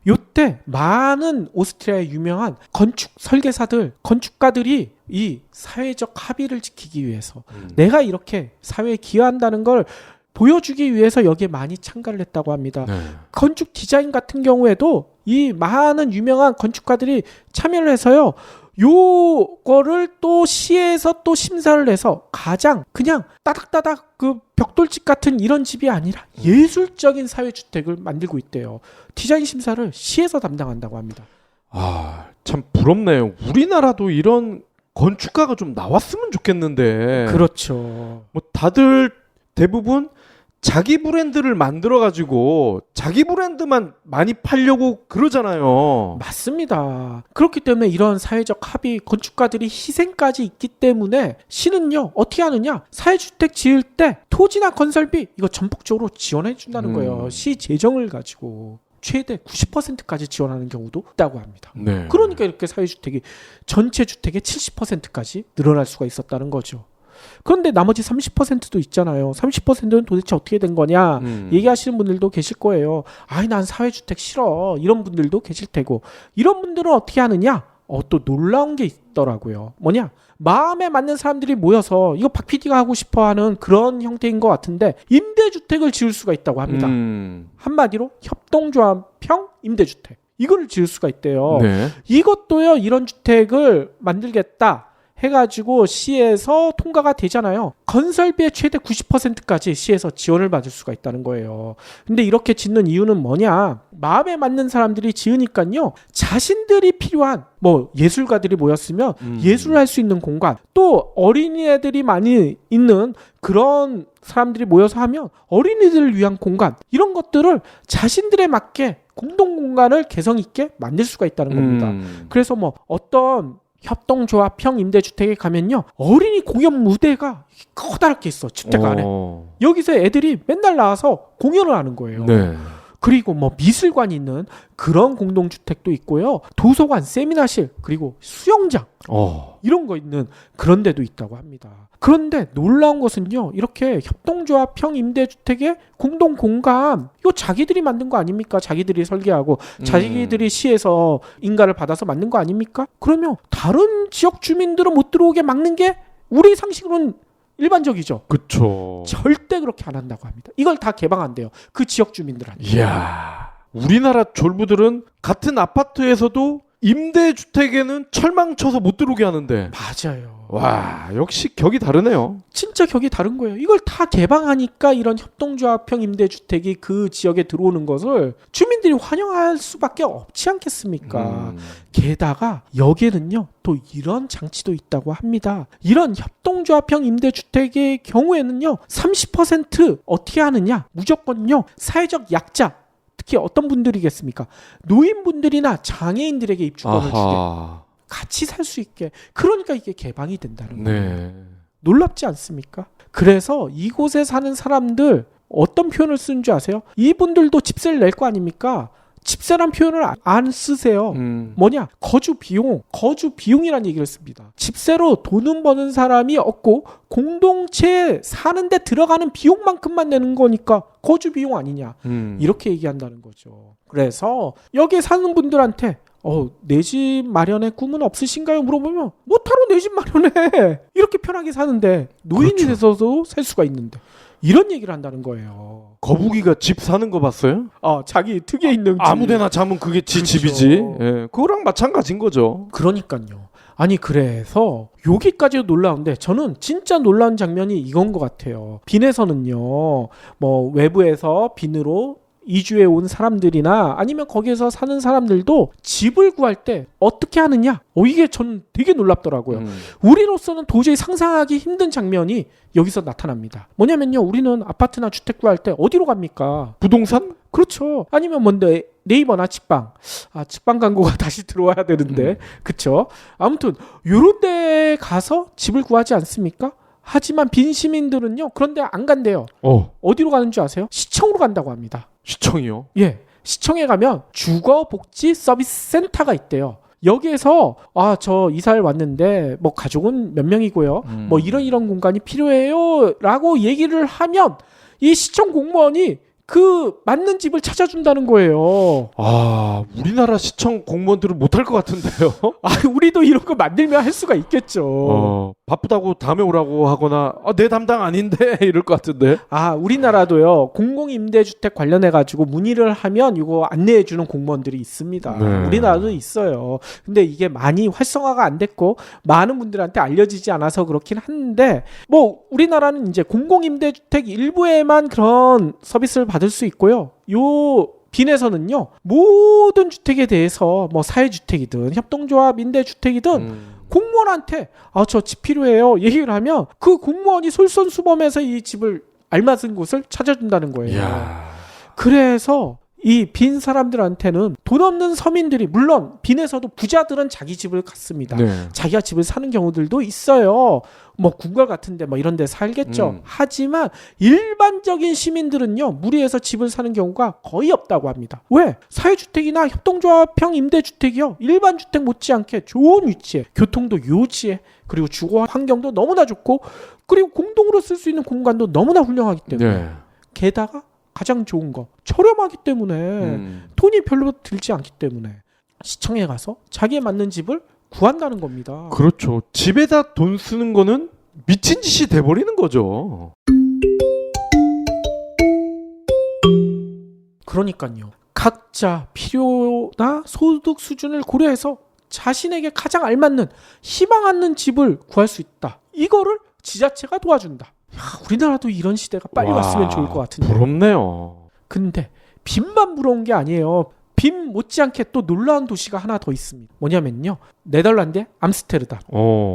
S2: 요때 많은 오스트리아의 유명한 건축 설계사들, 건축가들이 이 사회적 합의를 지키기 위해서 내가 이렇게 사회에 기여한다는 걸 보여주기 위해서 여기에 많이 참가를 했다고 합니다.
S3: 네.
S2: 건축 디자인 같은 경우에도 이 많은 유명한 건축가들이 참여를 해서요. 요거를 또 시에서 또 심사를 해서 가장 그냥 따닥따닥 그 벽돌집 같은 이런 집이 아니라 예술적인 사회주택을 만들고 있대요. 디자인 심사를 시에서 담당한다고 합니다.
S3: 아, 참 부럽네요. 우리나라도 이런 건축가가 좀 나왔으면 좋겠는데.
S2: 그렇죠.
S3: 뭐 다들 대부분 자기 브랜드를 만들어가지고 자기 브랜드만 많이 팔려고 그러잖아요.
S2: 맞습니다. 그렇기 때문에 이런 사회적 합의, 건축가들이 희생까지 있기 때문에 시는요 어떻게 하느냐, 사회주택 지을 때 토지나 건설비 이거 전폭적으로 지원해 준다는 거예요. 시 재정을 가지고 최대 90%까지 지원하는 경우도 있다고 합니다.
S3: 네.
S2: 그러니까 이렇게 사회주택이 전체 주택의 70%까지 늘어날 수가 있었다는 거죠. 그런데 나머지 30%도 있잖아요. 30%는 도대체 어떻게 된 거냐 얘기하시는 분들도 계실 거예요. 아이, 난 사회주택 싫어, 이런 분들도 계실 테고, 이런 분들은 어떻게 하느냐, 또 놀라운 게 있더라고요. 뭐냐, 마음에 맞는 사람들이 모여서 이거 박 PD가 하고 싶어하는 그런 형태인 것 같은데 임대주택을 지을 수가 있다고 합니다. 한마디로 협동조합형 임대주택, 이거를 지을 수가 있대요.
S3: 네.
S2: 이것도요, 이런 주택을 만들겠다 해가지고 시에서 통과가 되잖아요. 건설비의 최대 90%까지 시에서 지원을 받을 수가 있다는 거예요. 근데 이렇게 짓는 이유는 뭐냐, 마음에 맞는 사람들이 지으니까요, 자신들이 필요한 뭐 예술가들이 모였으면 예술을 할 수 있는 공간, 또 어린이애들이 많이 있는 그런 사람들이 모여서 하면 어린이들을 위한 공간, 이런 것들을 자신들에 맞게 공동 공간을 개성 있게 만들 수가 있다는 겁니다. 그래서 뭐 어떤 협동조합형 임대주택에 가면요, 어린이 공연 무대가 커다랗게 있어, 주택 안에. 여기서 애들이 맨날 나와서 공연을 하는 거예요.
S3: 네.
S2: 그리고 뭐 미술관이 있는 그런 공동주택도 있고요. 도서관, 세미나실, 그리고 수영장 이런 거 있는 그런 데도 있다고 합니다. 그런데 놀라운 것은요, 이렇게 협동조합형 임대주택의 공동공간, 이거 자기들이 만든 거 아닙니까? 자기들이 설계하고 자기들이 시에서 인가를 받아서 만든 거 아닙니까? 그러면 다른 지역 주민들은 못 들어오게 막는 게 우리 상식으로는 일반적이죠.
S3: 그쵸.
S2: 절대 그렇게 안 한다고 합니다. 이걸 다 개방한대요. 그 지역 주민들한테.
S3: 이야. 우리나라 졸부들은 같은 아파트에서도 임대주택에는 철망 쳐서 못 들어오게 하는데.
S2: 맞아요.
S3: 와, 역시 격이 다르네요.
S2: 진짜 격이 다른 거예요. 이걸 다 개방하니까 이런 협동조합형 임대주택이 그 지역에 들어오는 것을 주민들이 환영할 수밖에 없지 않겠습니까? 게다가 여기에는요, 또 이런 장치도 있다고 합니다. 이런 협동조합형 임대주택의 경우에는요, 30% 어떻게 하느냐? 무조건요, 사회적 약자, 특히 어떤 분들이겠습니까? 노인분들이나 장애인들에게 입주권을 주게, 같이 살 수 있게. 그러니까 이게 개방이 된다는 거예요.
S3: 네.
S2: 놀랍지 않습니까? 그래서 이곳에 사는 사람들 어떤 표현을 쓰는 줄 아세요? 이분들도 집세를 낼 거 아닙니까? 집세란 표현을 안 쓰세요. 뭐냐? 거주 비용이라는 얘기를 씁니다. 집세로 돈은 버는 사람이 없고 공동체에 사는데 들어가는 비용만큼만 내는 거니까 거주 비용 아니냐, 이렇게 얘기한다는 거죠. 그래서 여기에 사는 분들한테 내 집 마련의 꿈은 없으신가요? 물어보면 못하러 내 집 마련해, 이렇게 편하게 사는데 노인이
S3: 그렇죠.
S2: 돼서도 살 수가 있는데, 이런 얘기를 한다는 거예요.
S3: 거북이가 집 사는 거 봤어요?
S2: 자기 특에 있는 집.
S3: 아무데나 자면 그게 지
S2: 그렇죠.
S3: 집이지. 예, 그거랑 마찬가지인 거죠.
S2: 그러니까요. 아니, 그래서 여기까지도 놀라운데 저는 진짜 놀라운 장면이 이건 것 같아요. 빈에서는요, 뭐 외부에서 빈으로 이주해 온 사람들이나 아니면 거기에서 사는 사람들도 집을 구할 때 어떻게 하느냐, 이게 저는 되게 놀랍더라고요. 우리로서는 도저히 상상하기 힘든 장면이 여기서 나타납니다. 뭐냐면요, 우리는 아파트나 주택 구할 때 어디로 갑니까?
S3: 부동산?
S2: 그렇죠. 아니면 뭔데 네이버나 직방. 직방 광고가 다시 들어와야 되는데. 그렇죠. 아무튼 요런 데 가서 집을 구하지 않습니까? 하지만 빈 시민들은요, 그런데 안 간대요. 어디로 가는 줄 아세요? 시청으로 간다고 합니다.
S3: 시청이요?
S2: 예. 시청에 가면 주거복지 서비스 센터가 있대요. 여기에서 저 이사를 왔는데 뭐 가족은 몇 명이고요. 뭐 이런 공간이 필요해요라고 얘기를 하면 이 시청 공무원이 그 맞는 집을 찾아준다는 거예요.
S3: 우리나라 시청 공무원들은 못할 것 같은데요.
S2: 우리도 이런 거 만들면 할 수가 있겠죠.
S3: 바쁘다고 다음에 오라고 하거나 내 담당 아닌데 이럴 것 같은데.
S2: 우리나라도요, 공공임대주택 관련해 가지고 문의를 하면 이거 안내해 주는 공무원들이 있습니다.
S3: 네.
S2: 우리나라도 있어요. 근데 이게 많이 활성화가 안 됐고 많은 분들한테 알려지지 않아서 그렇긴 한데, 뭐 우리나라는 이제 공공임대주택 일부에만 그런 서비스를 받을 수 있고요. 요 빈에서는요, 모든 주택에 대해서 뭐 사회주택이든 협동조합 임대주택이든 공무원한테 저 집 필요해요 얘기를 하면 그 공무원이 솔선수범해서 이 집을 알맞은 곳을 찾아준다는 거예요.
S3: 이야.
S2: 그래서 이 빈 사람들한테는 돈 없는 서민들이, 물론 빈에서도 부자들은 자기 집을 갖습니다.
S3: 네.
S2: 자기가 집을 사는 경우들도 있어요. 뭐 궁궐 같은데 뭐 이런 데 살겠죠. 하지만 일반적인 시민들은요, 무리해서 집을 사는 경우가 거의 없다고 합니다. 왜? 사회주택이나 협동조합형 임대주택이요, 일반 주택 못지않게 좋은 위치에, 교통도 요지에, 그리고 주거 환경도 너무나 좋고, 그리고 공동으로 쓸 수 있는 공간도 너무나 훌륭하기 때문에,
S3: 네.
S2: 게다가 가장 좋은 거, 저렴하기 때문에, 돈이 별로 들지 않기 때문에 시청에 가서 자기에 맞는 집을 구한다는 겁니다.
S3: 그렇죠. 집에다 돈 쓰는 거는 미친 짓이 돼버리는 거죠.
S2: 그러니까요. 각자 필요나 소득 수준을 고려해서 자신에게 가장 알맞는, 희망하는 집을 구할 수 있다. 이거를 지자체가 도와준다. 우리나라도 이런 시대가 빨리 왔으면 좋을 것 같은데.
S3: 부럽네요.
S2: 근데 빈만 부러운 게 아니에요. 빈 못지않게 또 놀라운 도시가 하나 더 있습니다. 뭐냐면요, 네덜란드의 암스테르담.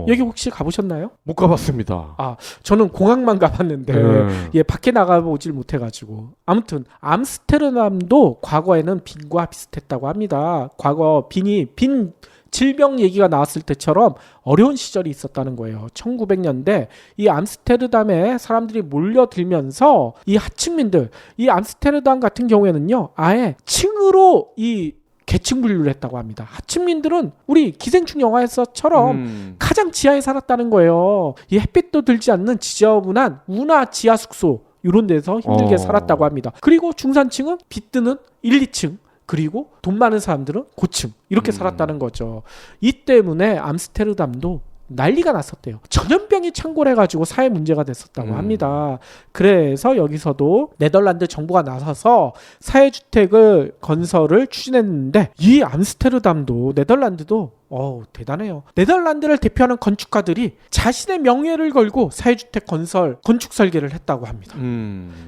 S2: 여기 혹시 가보셨나요?
S3: 못 가봤습니다.
S2: 저는 공항만 가봤는데 밖에 나가보질 못해가지고. 아무튼 암스테르담도 과거에는 빈과 비슷했다고 합니다. 과거 빈 질병 얘기가 나왔을 때처럼 어려운 시절이 있었다는 거예요. 1900년대 이 암스테르담에 사람들이 몰려들면서 이 하층민들, 이 암스테르담 같은 경우에는요, 아예 층으로 이 계층 분류를 했다고 합니다. 하층민들은 우리 기생충 영화에서처럼 가장 지하에 살았다는 거예요. 이 햇빛도 들지 않는 지저분한 운하 지하 숙소 이런 데서 힘들게 살았다고 합니다. 그리고 중산층은 빛 드는 1, 2층, 그리고 돈 많은 사람들은 고층 이렇게 살았다는 거죠. 이 때문에 암스테르담도 난리가 났었대요. 전염병이 창궐해가지고 사회 문제가 됐었다고 합니다. 그래서 여기서도 네덜란드 정부가 나서서 사회주택을 건설을 추진했는데 이 암스테르담도 네덜란드도 대단해요. 네덜란드를 대표하는 건축가들이 자신의 명예를 걸고 사회주택 건설 건축 설계를 했다고 합니다.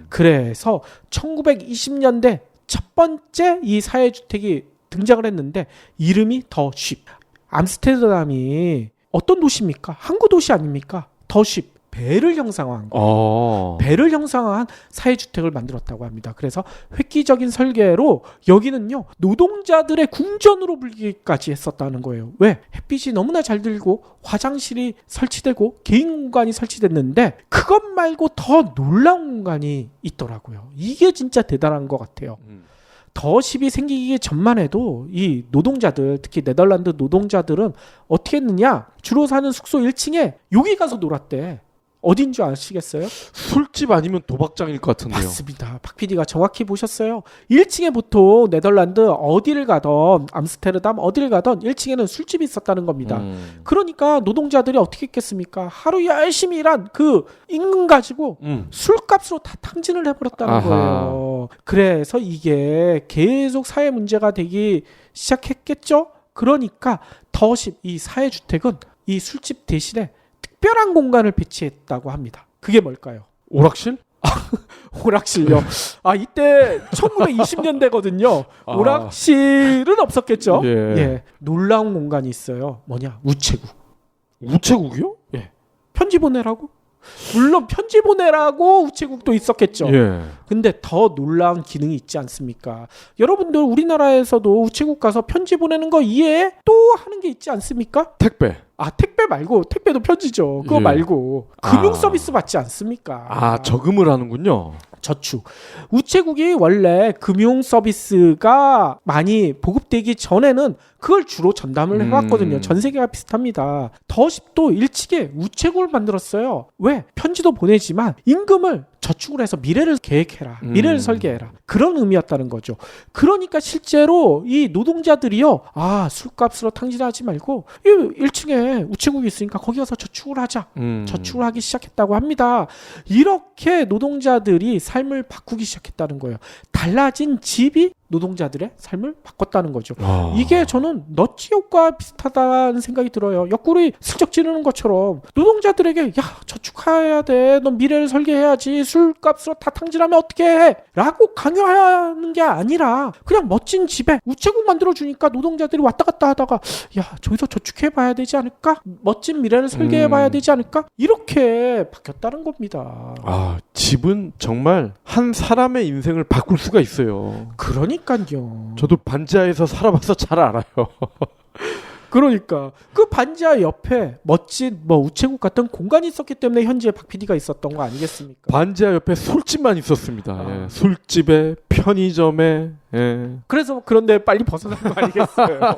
S2: 그래서 1920년대 첫 번째 이 사회주택이 등장을 했는데 이름이 더 쉽. 암스테르담이 어떤 도시입니까? 항구 도시 아닙니까? 더 쉽. 배를 형상화한 거예요. 배를 형상화한 사회주택을 만들었다고 합니다. 그래서 획기적인 설계로 여기는요, 노동자들의 궁전으로 불리기까지 했었다는 거예요. 왜? 햇빛이 너무나 잘 들고 화장실이 설치되고 개인 공간이 설치됐는데 그것 말고 더 놀라운 공간이 있더라고요. 이게 진짜 대단한 것 같아요. 더십이 생기기 전만 해도 이 노동자들, 특히 네덜란드 노동자들은 어떻게 했느냐? 주로 사는 숙소 1층에 여기 가서 놀았대. 어딘 줄 아시겠어요?
S3: 술집 아니면 도박장일 것 같은데요.
S2: 맞습니다. 박 PD가 정확히 보셨어요. 1층에 보통 네덜란드 어디를 가던 암스테르담 어디를 가던 1층에는 술집이 있었다는 겁니다. 그러니까 노동자들이 어떻게 했겠습니까? 하루 열심히 일한 그 임금 가지고 술값으로 다 탕진을 해버렸다는 거예요. 그래서 이게 계속 사회 문제가 되기 시작했겠죠? 그러니까 더십 이 사회주택은 이 술집 대신에 특별한 공간을 배치했다고 합니다. 그게 뭘까요?
S3: 오락실?
S2: 오락실요. 이때 1920년대거든요. 오락실은 없었겠죠. 예. 놀라운 공간이 있어요. 뭐냐? 우체국.
S3: 우체국이요?
S2: 예. 편지 보내라고? 물론 편지 보내라고 우체국도 있었겠죠. 근데 더 놀라운 기능이 있지 않습니까? 여러분들 우리나라에서도 우체국 가서 편지 보내는 거 이외에 또 하는 게 있지 않습니까?
S3: 택배.
S2: 택배 말고, 택배도 편지죠. 그거 말고 금융 서비스 받지 않습니까?
S3: 저금을 하는군요.
S2: 저축. 우체국이 원래 금융 서비스가 많이 보급되기 전에는 그걸 주로 전담을 해왔거든요. 전 세계가 비슷합니다. 더십도 일찍이 우체국을 만들었어요. 왜? 편지도 보내지만 임금을 저축을 해서 미래를 계획해라. 미래를 설계해라. 그런 의미였다는 거죠. 그러니까 실제로 이 노동자들이요. 술값으로 탕진하지 말고 1층에 우체국이 있으니까 거기 가서 저축을 하자. 저축을 하기 시작했다고 합니다. 이렇게 노동자들이 삶을 바꾸기 시작했다는 거예요. 달라진 집이 노동자들의 삶을 바꿨다는 거죠. 이게 저는 너치 효과와 비슷하다는 생각이 들어요. 옆구리 슬쩍 찌르는 것처럼 노동자들에게 저축해야 돼. 너 미래를 설계해야지. 술값으로 다 탕진하면 어떻게 해? 라고 강요하는 게 아니라 그냥 멋진 집에 우체국 만들어주니까 노동자들이 왔다 갔다 하다가 저기서 저축해봐야 되지 않을까? 멋진 미래를 설계해봐야 되지 않을까? 이렇게 바뀌었다는 겁니다.
S3: 집은 정말 한 사람의 인생을 바꿀 수가 있어요.
S2: 그러니까요.
S3: 저도 반지하에서 살아봐서 잘 알아요.
S2: 그러니까 그 반지하 옆에 멋진 우체국 같은 공간이 있었기 때문에 현지에 박 PD가 있었던 거 아니겠습니까?
S3: 반지하 옆에 술집만 있었습니다. 술집에 편의점에
S2: 그래서 그런데 빨리 벗어난 거 아니겠어요?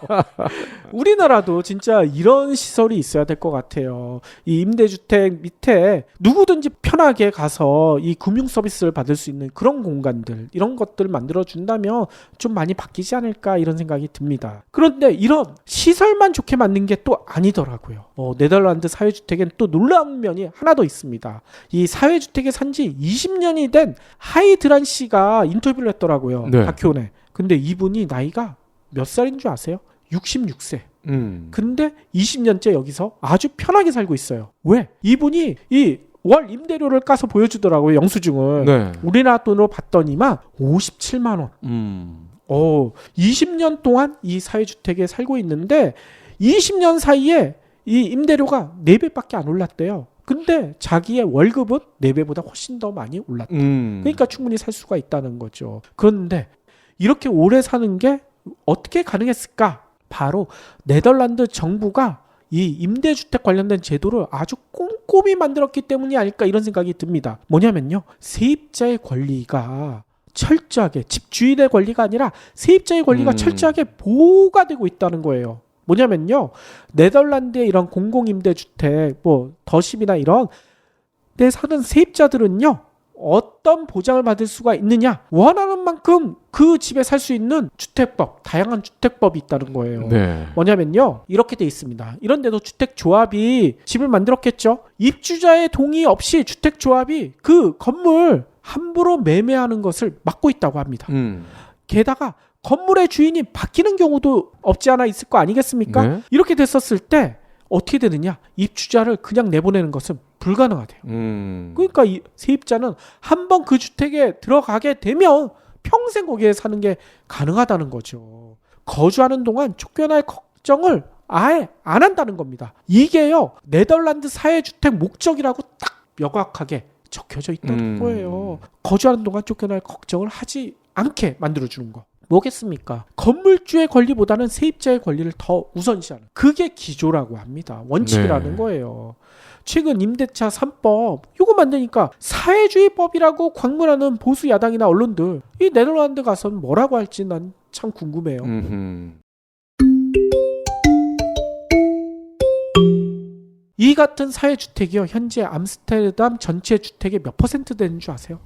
S2: 우리나라도 진짜 이런 시설이 있어야 될 것 같아요. 이 임대주택 밑에 누구든지 편하게 가서 이 금융 서비스를 받을 수 있는 그런 공간들, 이런 것들을 만들어준다면 좀 많이 바뀌지 않을까 이런 생각이 듭니다. 그런데 이런 시설만 좋게 만든 게 또 아니더라고요. 네덜란드 사회주택엔 또 놀라운 면이 하나 더 있습니다. 이 사회주택에 산지 20년이 된 하이드란 씨가 인터뷰를 했더라고요. 다큐온에. 근데 이분이 나이가 몇 살인 줄 아세요? 66세. 근데 20년째 여기서 아주 편하게 살고 있어요. 왜? 이분이 이 월 임대료를 까서 보여주더라고요. 영수증을. 우리나라 돈으로 봤더니만 57만 원. 20년 동안 이 사회주택에 살고 있는데 20년 사이에 이 임대료가 4배밖에 안 올랐대요. 근데 자기의 월급은 4배보다 훨씬 더 많이 올랐다. 그러니까 충분히 살 수가 있다는 거죠. 그런데 이렇게 오래 사는 게 어떻게 가능했을까? 바로 네덜란드 정부가 이 임대주택 관련된 제도를 아주 꼼꼼히 만들었기 때문이 아닐까 이런 생각이 듭니다. 뭐냐면요. 세입자의 권리가 철저하게 집주인의 권리가 아니라 세입자의 권리가 철저하게 보호가 되고 있다는 거예요. 뭐냐면요. 네덜란드의 이런 공공임대주택 뭐 더십이나 이런 데 사는 세입자들은요. 어떤 보장을 받을 수가 있느냐? 원하는 만큼 그 집에 살 수 있는 주택법, 다양한 주택법이 있다는 거예요.
S3: 네.
S2: 뭐냐면요. 이렇게 돼 있습니다. 이런 데도 주택조합이 집을 만들었겠죠. 입주자의 동의 없이 주택조합이 그 건물 함부로 매매하는 것을 막고 있다고 합니다. 게다가 건물의 주인이 바뀌는 경우도 없지 않아 있을 거 아니겠습니까?
S3: 네.
S2: 이렇게 됐었을 때 어떻게 되느냐? 입주자를 그냥 내보내는 것은 불가능하대요. 그러니까 이 세입자는 한번 그 주택에 들어가게 되면 평생 거기에 사는 게 가능하다는 거죠. 거주하는 동안 쫓겨날 걱정을 아예 안 한다는 겁니다. 이게요. 네덜란드 사회주택 목적이라고 딱 명확하게 적혀져 있다는 거예요. 거주하는 동안 쫓겨날 걱정을 하지 않게 만들어주는 거. 뭐겠습니까? 건물주의 권리보다는 세입자의 권리를 더 우선시하는 그게 기조라고 합니다. 원칙이라는
S3: 네.
S2: 거예요. 최근 임대차 3법 이거 만드니까 사회주의법이라고 광문하는 보수 야당이나 언론들 이 네덜란드 가서는 뭐라고 할지 난 참 궁금해요. 이 같은 사회주택이요. 현재 암스테르담 전체 주택의 몇 퍼센트 되는 줄 아세요?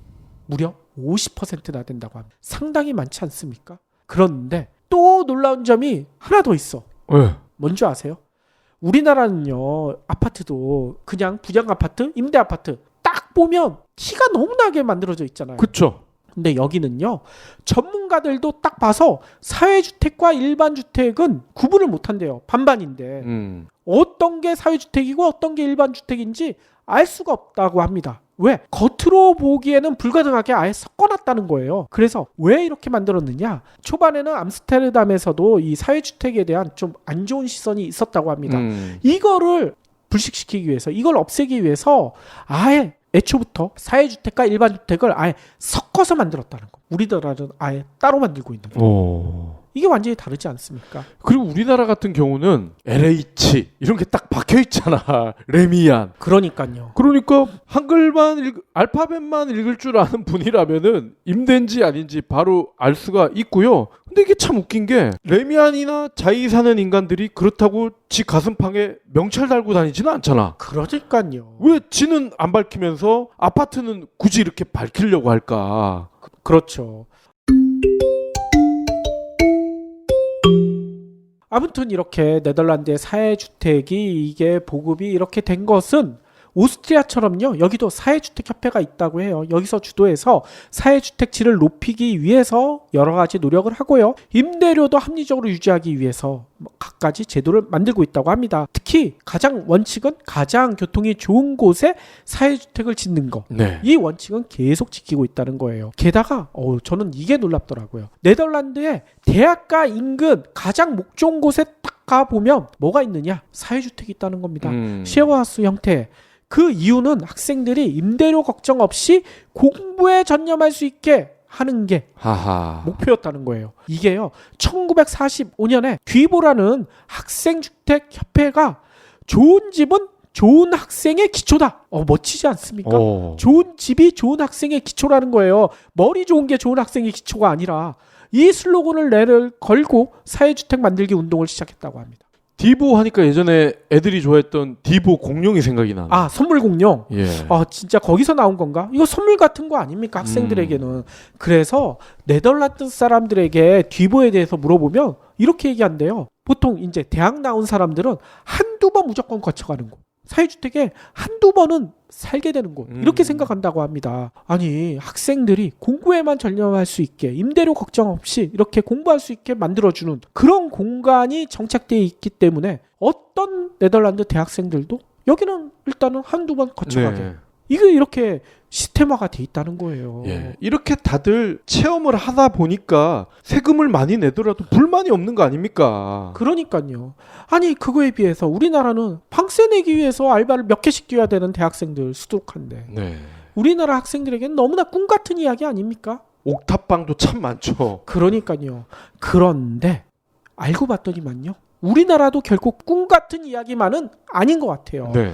S2: 무려 50%나 된다고 합니다. 상당히 많지 않습니까? 그런데 또 놀라운 점이 하나 더 있어.
S3: 네.
S2: 뭔지 아세요? 우리나라는요. 아파트도 그냥 분양 아파트, 임대 아파트 딱 보면 티가 너무나게 만들어져 있잖아요.
S3: 그쵸.
S2: 근데 여기는요. 전문가들도 딱 봐서 사회주택과 일반 주택은 구분을 못한대요. 반반인데 어떤 게 사회주택이고 어떤 게 일반 주택인지 알 수가 없다고 합니다. 왜? 겉으로 보기에는 불가능하게 아예 섞어놨다는 거예요. 그래서 왜 이렇게 만들었느냐? 초반에는 암스테르담에서도 이 사회주택에 대한 좀 안 좋은 시선이 있었다고 합니다. 이거를 불식시키기 위해서, 이걸 없애기 위해서 아예 애초부터 사회주택과 일반 주택을 아예 섞어서 만들었다는 거. 우리나라는 아예 따로 만들고 있는 거. 이게 완전히 다르지 않습니까?
S3: 그리고 우리나라 같은 경우는 LH 이런 게 딱 박혀 있잖아. 레미안.
S2: 그러니까요.
S3: 그러니까 한글만 알파벳만 읽을 줄 아는 분이라면은 임대인지 아닌지 바로 알 수가 있고요. 근데 이게 참 웃긴 게 레미안이나 자이 사는 인간들이 그렇다고 지 가슴팍에 명찰 달고 다니지는 않잖아.
S2: 그러니까요.
S3: 왜 지는 안 밝히면서 아파트는 굳이 이렇게 밝히려고 할까?
S2: 그렇죠. 아무튼 이렇게 네덜란드의 사회주택이 이게 보급이 이렇게 된 것은 오스트리아처럼요. 여기도 사회주택협회가 있다고 해요. 여기서 주도해서 사회주택 질을 높이기 위해서 여러 가지 노력을 하고요. 임대료도 합리적으로 유지하기 위해서 갖가지 제도를 만들고 있다고 합니다. 특히 가장 원칙은 가장 교통이 좋은 곳에 사회주택을 짓는 거.
S3: 네.
S2: 이 원칙은 계속 지키고 있다는 거예요. 게다가 저는 이게 놀랍더라고요. 네덜란드의 대학가 인근 가장 목 좋은 곳에 딱 가보면 뭐가 있느냐? 사회주택이 있다는 겁니다. 쉐어하우스 형태. 그 이유는 학생들이 임대료 걱정 없이 공부에 전념할 수 있게 하는 게 목표였다는 거예요. 이게요. 1945년에 뒤보라는 학생주택협회가 좋은 집은 좋은 학생의 기초다. 멋지지 않습니까? 좋은 집이 좋은 학생의 기초라는 거예요. 머리 좋은 게 좋은 학생의 기초가 아니라 이 슬로건을 걸고 사회주택 만들기 운동을 시작했다고 합니다.
S3: 디보 하니까 예전에 애들이 좋아했던 디보 공룡이 생각이 나네.
S2: 선물 공룡.
S3: 예.
S2: 진짜 거기서 나온 건가? 이거 선물 같은 거 아닙니까? 학생들에게는. 그래서 네덜란드 사람들에게 디보에 대해서 물어보면 이렇게 얘기한대요. 보통 이제 대학 나온 사람들은 한두 번 무조건 거쳐가는 곳. 사회주택에 한두 번은 살게 되는 곳. 이렇게 생각한다고 합니다. 아니, 학생들이 공부에만 전념할 수 있게 임대료 걱정 없이 이렇게 공부할 수 있게 만들어주는 그런 공간이 정착되어 있기 때문에 어떤 네덜란드 대학생들도 여기는 일단은 한두 번 거쳐가게.
S3: 네.
S2: 이게 이렇게 시스템화가 돼 있다는 거예요.
S3: 예. 이렇게 다들 체험을 하다 보니까 세금을 많이 내더라도 불만이 없는 거 아닙니까?
S2: 그러니까요. 아니 그거에 비해서 우리나라는 방세 내기 위해서 알바를 몇 개씩 뛰어야 되는 대학생들 수두룩한데
S3: 네.
S2: 우리나라 학생들에게는 너무나 꿈 같은 이야기 아닙니까?
S3: 옥탑방도 참 많죠.
S2: 그러니까요. 그런데 알고 봤더니만요. 우리나라도 결국 꿈 같은 이야기만은 아닌 것 같아요.
S3: 네.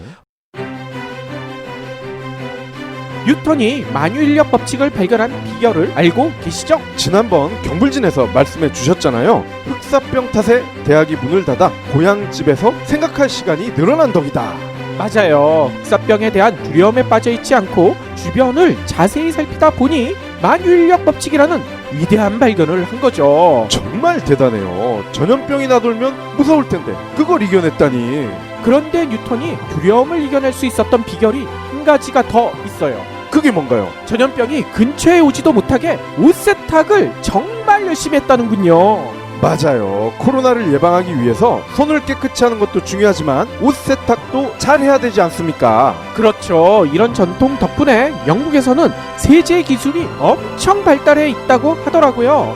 S2: 뉴턴이 만유인력 법칙을 발견한 비결을 알고 계시죠?
S3: 지난번 경불진에서 말씀해 주셨잖아요. 흑사병 탓에 대학이 문을 닫아 고향집에서 생각할 시간이 늘어난 덕이다.
S2: 맞아요. 흑사병에 대한 두려움에 빠져있지 않고 주변을 자세히 살피다 보니 만유인력 법칙이라는 위대한 발견을 한 거죠.
S3: 정말 대단해요. 전염병이나 돌면 무서울 텐데 그걸 이겨냈다니.
S2: 그런데 뉴턴이 두려움을 이겨낼 수 있었던 비결이 한 가지가 더 있어요.
S3: 그게 뭔가요?
S2: 전염병이 근처에 오지도 못하게 옷 세탁을 정말 열심히 했다는군요.
S3: 맞아요. 코로나를 예방하기 위해서 손을 깨끗이 하는 것도 중요하지만 옷 세탁도 잘 해야 되지 않습니까?
S2: 그렇죠. 이런 전통 덕분에 영국에서는 세제 기술이 엄청 발달해 있다고 하더라고요.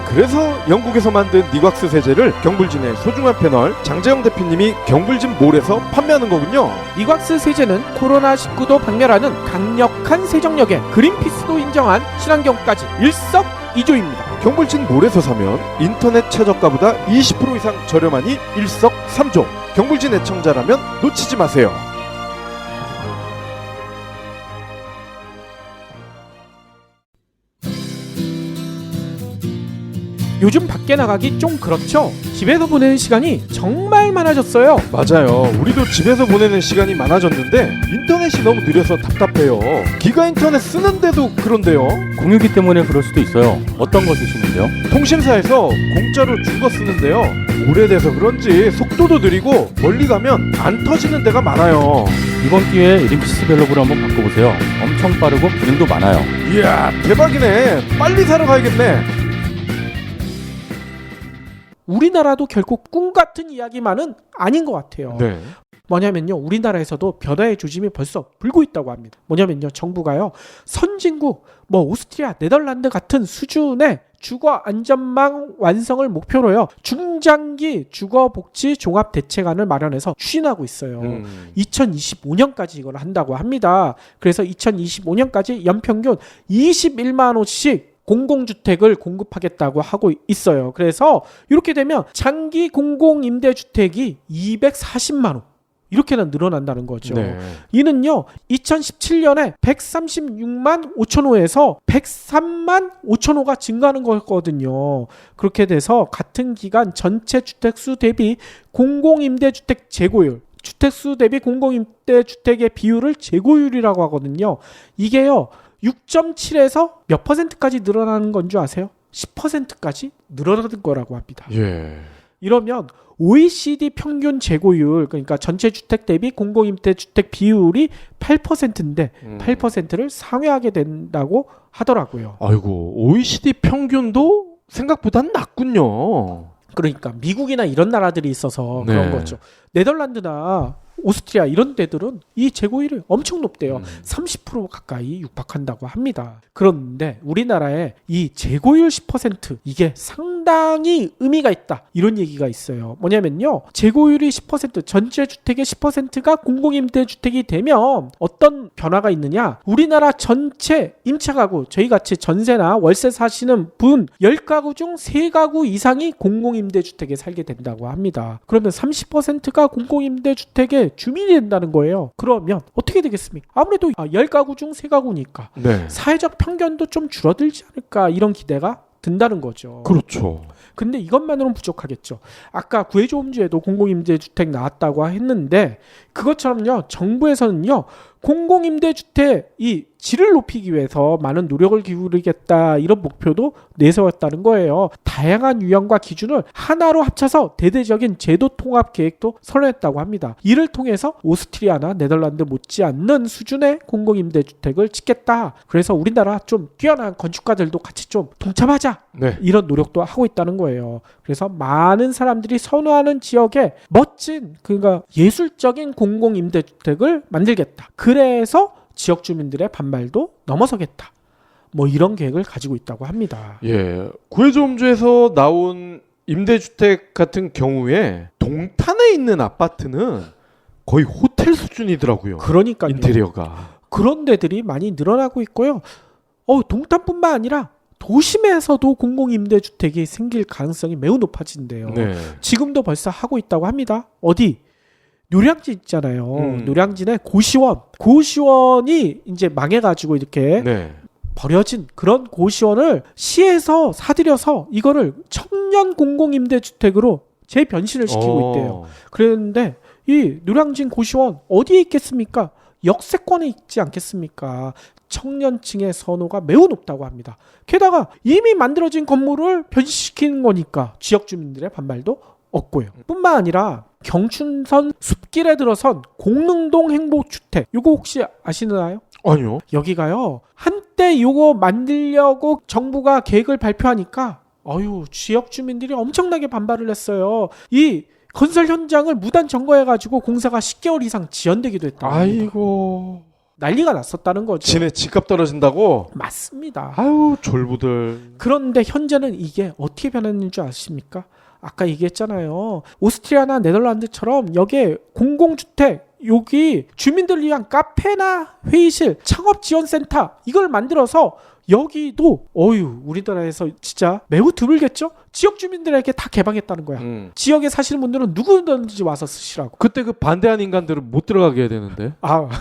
S3: 그래서 영국에서 만든 니곽스 세제를 경불진의 소중한 패널 장재영 대표님이 경불진 몰에서 판매하는 거군요.
S2: 니곽스 세제는 코로나19도 박멸하는 강력한 세정력에 그린피스도 인정한 친환경까지 일석이조입니다.
S3: 경불진 몰에서 사면 인터넷 최저가보다 20% 이상 저렴하니 일석삼조. 경불진 애청자라면 놓치지 마세요.
S2: 요즘 밖에 나가기 좀 그렇죠? 집에서 보내는 시간이 정말 많아졌어요.
S3: 맞아요. 우리도 집에서 보내는 시간이 많아졌는데 인터넷이 너무 느려서 답답해요. 기가 인터넷 쓰는데도 그런데요.
S5: 공유기 때문에 그럴 수도 있어요. 어떤 거 쓰시는데요?
S3: 통신사에서 공짜로 준 거 쓰는데요. 오래돼서 그런지 속도도 느리고 멀리 가면 안 터지는 데가 많아요.
S5: 이번 기회에 림피스 벨로브를 한번 바꿔보세요. 엄청 빠르고 기능도 많아요.
S3: 이야, 대박이네. 빨리 사러 가야겠네.
S2: 우리나라도 결국 꿈 같은 이야기만은 아닌 것 같아요.
S3: 네.
S2: 뭐냐면요, 우리나라에서도 변화의 조짐이 벌써 불고 있다고 합니다. 뭐냐면요, 정부가요, 선진국 오스트리아, 네덜란드 같은 수준의 주거 안전망 완성을 목표로요, 중장기 주거 복지 종합 대책안을 마련해서 추진하고 있어요. 2025년까지 이걸 한다고 합니다. 그래서 2025년까지 연평균 21만 호씩 공공주택을 공급하겠다고 하고 있어요. 그래서 이렇게 되면 장기 공공임대주택이 240만 호 이렇게나 늘어난다는 거죠.
S3: 네.
S2: 이는요, 2017년에 136만 5천 호에서 103만 5천 호가 증가하는 거거든요. 그렇게 돼서 같은 기간 전체 주택수 대비 공공임대주택 재고율, 주택수 대비 공공임대주택의 비율을 재고율이라고 하거든요. 이게요, 6.7에서 몇 %까지 늘어나는 건 줄 아세요? 10%까지 늘어나는 거라고 합니다.
S3: 예.
S2: 이러면 OECD 평균 재고율, 그러니까 전체 주택 대비 공공임대주택 비율이 8%인데 8%를 상회하게 된다고 하더라고요.
S3: 아이고, OECD 평균도 생각보단 낮군요.
S2: 그러니까 미국이나 이런 나라들이 있어서
S3: 네.
S2: 그런 거죠. 네덜란드나 오스트리아 이런 데들은 이 재고율이 엄청 높대요. 30% 가까이 육박한다고 합니다. 그런데 우리나라의 이 재고율 10% 이게 상당히 의미가 있다. 이런 얘기가 있어요. 뭐냐면요, 재고율이 10%, 전체 주택의 10%가 공공임대주택이 되면 어떤 변화가 있느냐, 우리나라 전체 임차가구, 저희같이 전세나 월세 사시는 분 10가구 중 3가구 이상이 공공임대주택에 살게 된다고 합니다. 그러면 30%가 공공임대주택에 주민이 된다는 거예요. 그러면 어떻게 되겠습니까? 아무래도 10가구 중 3가구니까
S3: 네.
S2: 사회적 편견도 좀 줄어들지 않을까, 이런 기대가 든다는 거죠.
S3: 그렇죠.
S2: 근데 이것만으로는 부족하겠죠. 아까 구해조음주에도 공공임대주택 나왔다고 했는데 그것처럼요, 정부에서는요, 공공임대주택 이 질을 높이기 위해서 많은 노력을 기울이겠다, 이런 목표도 내세웠다는 거예요. 다양한 유형과 기준을 하나로 합쳐서 대대적인 제도 통합 계획도 선언했다고 합니다. 이를 통해서 오스트리아나 네덜란드 못지않는 수준의 공공임대주택을 짓겠다. 그래서 우리나라 좀 뛰어난 건축가들도 같이 좀 동참하자.
S3: 네.
S2: 이런 노력도 하고 있다는 거예요. 그래서 많은 사람들이 선호하는 지역에 멋진, 그러니까 예술적인 공공임대주택을 만들겠다. 그래서 지역 주민들의 반발도 넘어서겠다. 이런 계획을 가지고 있다고 합니다.
S3: 예. 구해조음주에서 나온 임대주택 같은 경우에 동탄에 있는 아파트는 거의 호텔 수준이더라고요.
S2: 그러니까요.
S3: 인테리어가.
S2: 그런 데들이 많이 늘어나고 있고요. 동탄뿐만 아니라 도심에서도 공공임대주택이 생길 가능성이 매우 높아진대요.
S3: 네.
S2: 지금도 벌써 하고 있다고 합니다. 어디? 노량진 있잖아요. 노량진의 고시원이 이제 망해가지고 이렇게
S3: 네.
S2: 버려진 그런 고시원을 시에서 사들여서 이거를 청년 공공임대주택으로 재변신을 시키고 있대요. 그랬는데 이 노량진 고시원 어디에 있겠습니까? 역세권에 있지 않겠습니까? 청년층의 선호가 매우 높다고 합니다. 게다가 이미 만들어진 건물을 변신시키는 거니까 지역 주민들의 반발도 없고요. 뿐만 아니라 경춘선 숲길에 들어선 공릉동 행복주택, 이거 혹시 아시나요?
S3: 아니요.
S2: 여기가요, 한때 요거 만들려고 정부가 계획을 발표하니까 지역 주민들이 엄청나게 반발을 했어요. 이 건설 현장을 무단 점거해가지고 공사가 10개월 이상 지연되기도 했다.
S3: 아이고.
S2: 난리가 났었다는 거죠.
S3: 지네 집값 떨어진다고?
S2: 맞습니다.
S3: 아유, 졸부들.
S2: 그런데 현재는 이게 어떻게 변했는 줄 아십니까? 아까 얘기했잖아요. 오스트리아나 네덜란드처럼 여기에 공공주택, 여기 주민들을 위한 카페나 회의실, 창업지원센터 이걸 만들어서 여기도 우리나라에서 진짜 매우 드물겠죠? 지역 주민들에게 다 개방했다는 거야. 지역에 사시는 분들은 누구든지 와서 쓰시라고.
S3: 그때 그 반대한 인간들은 못 들어가게 해야 되는데.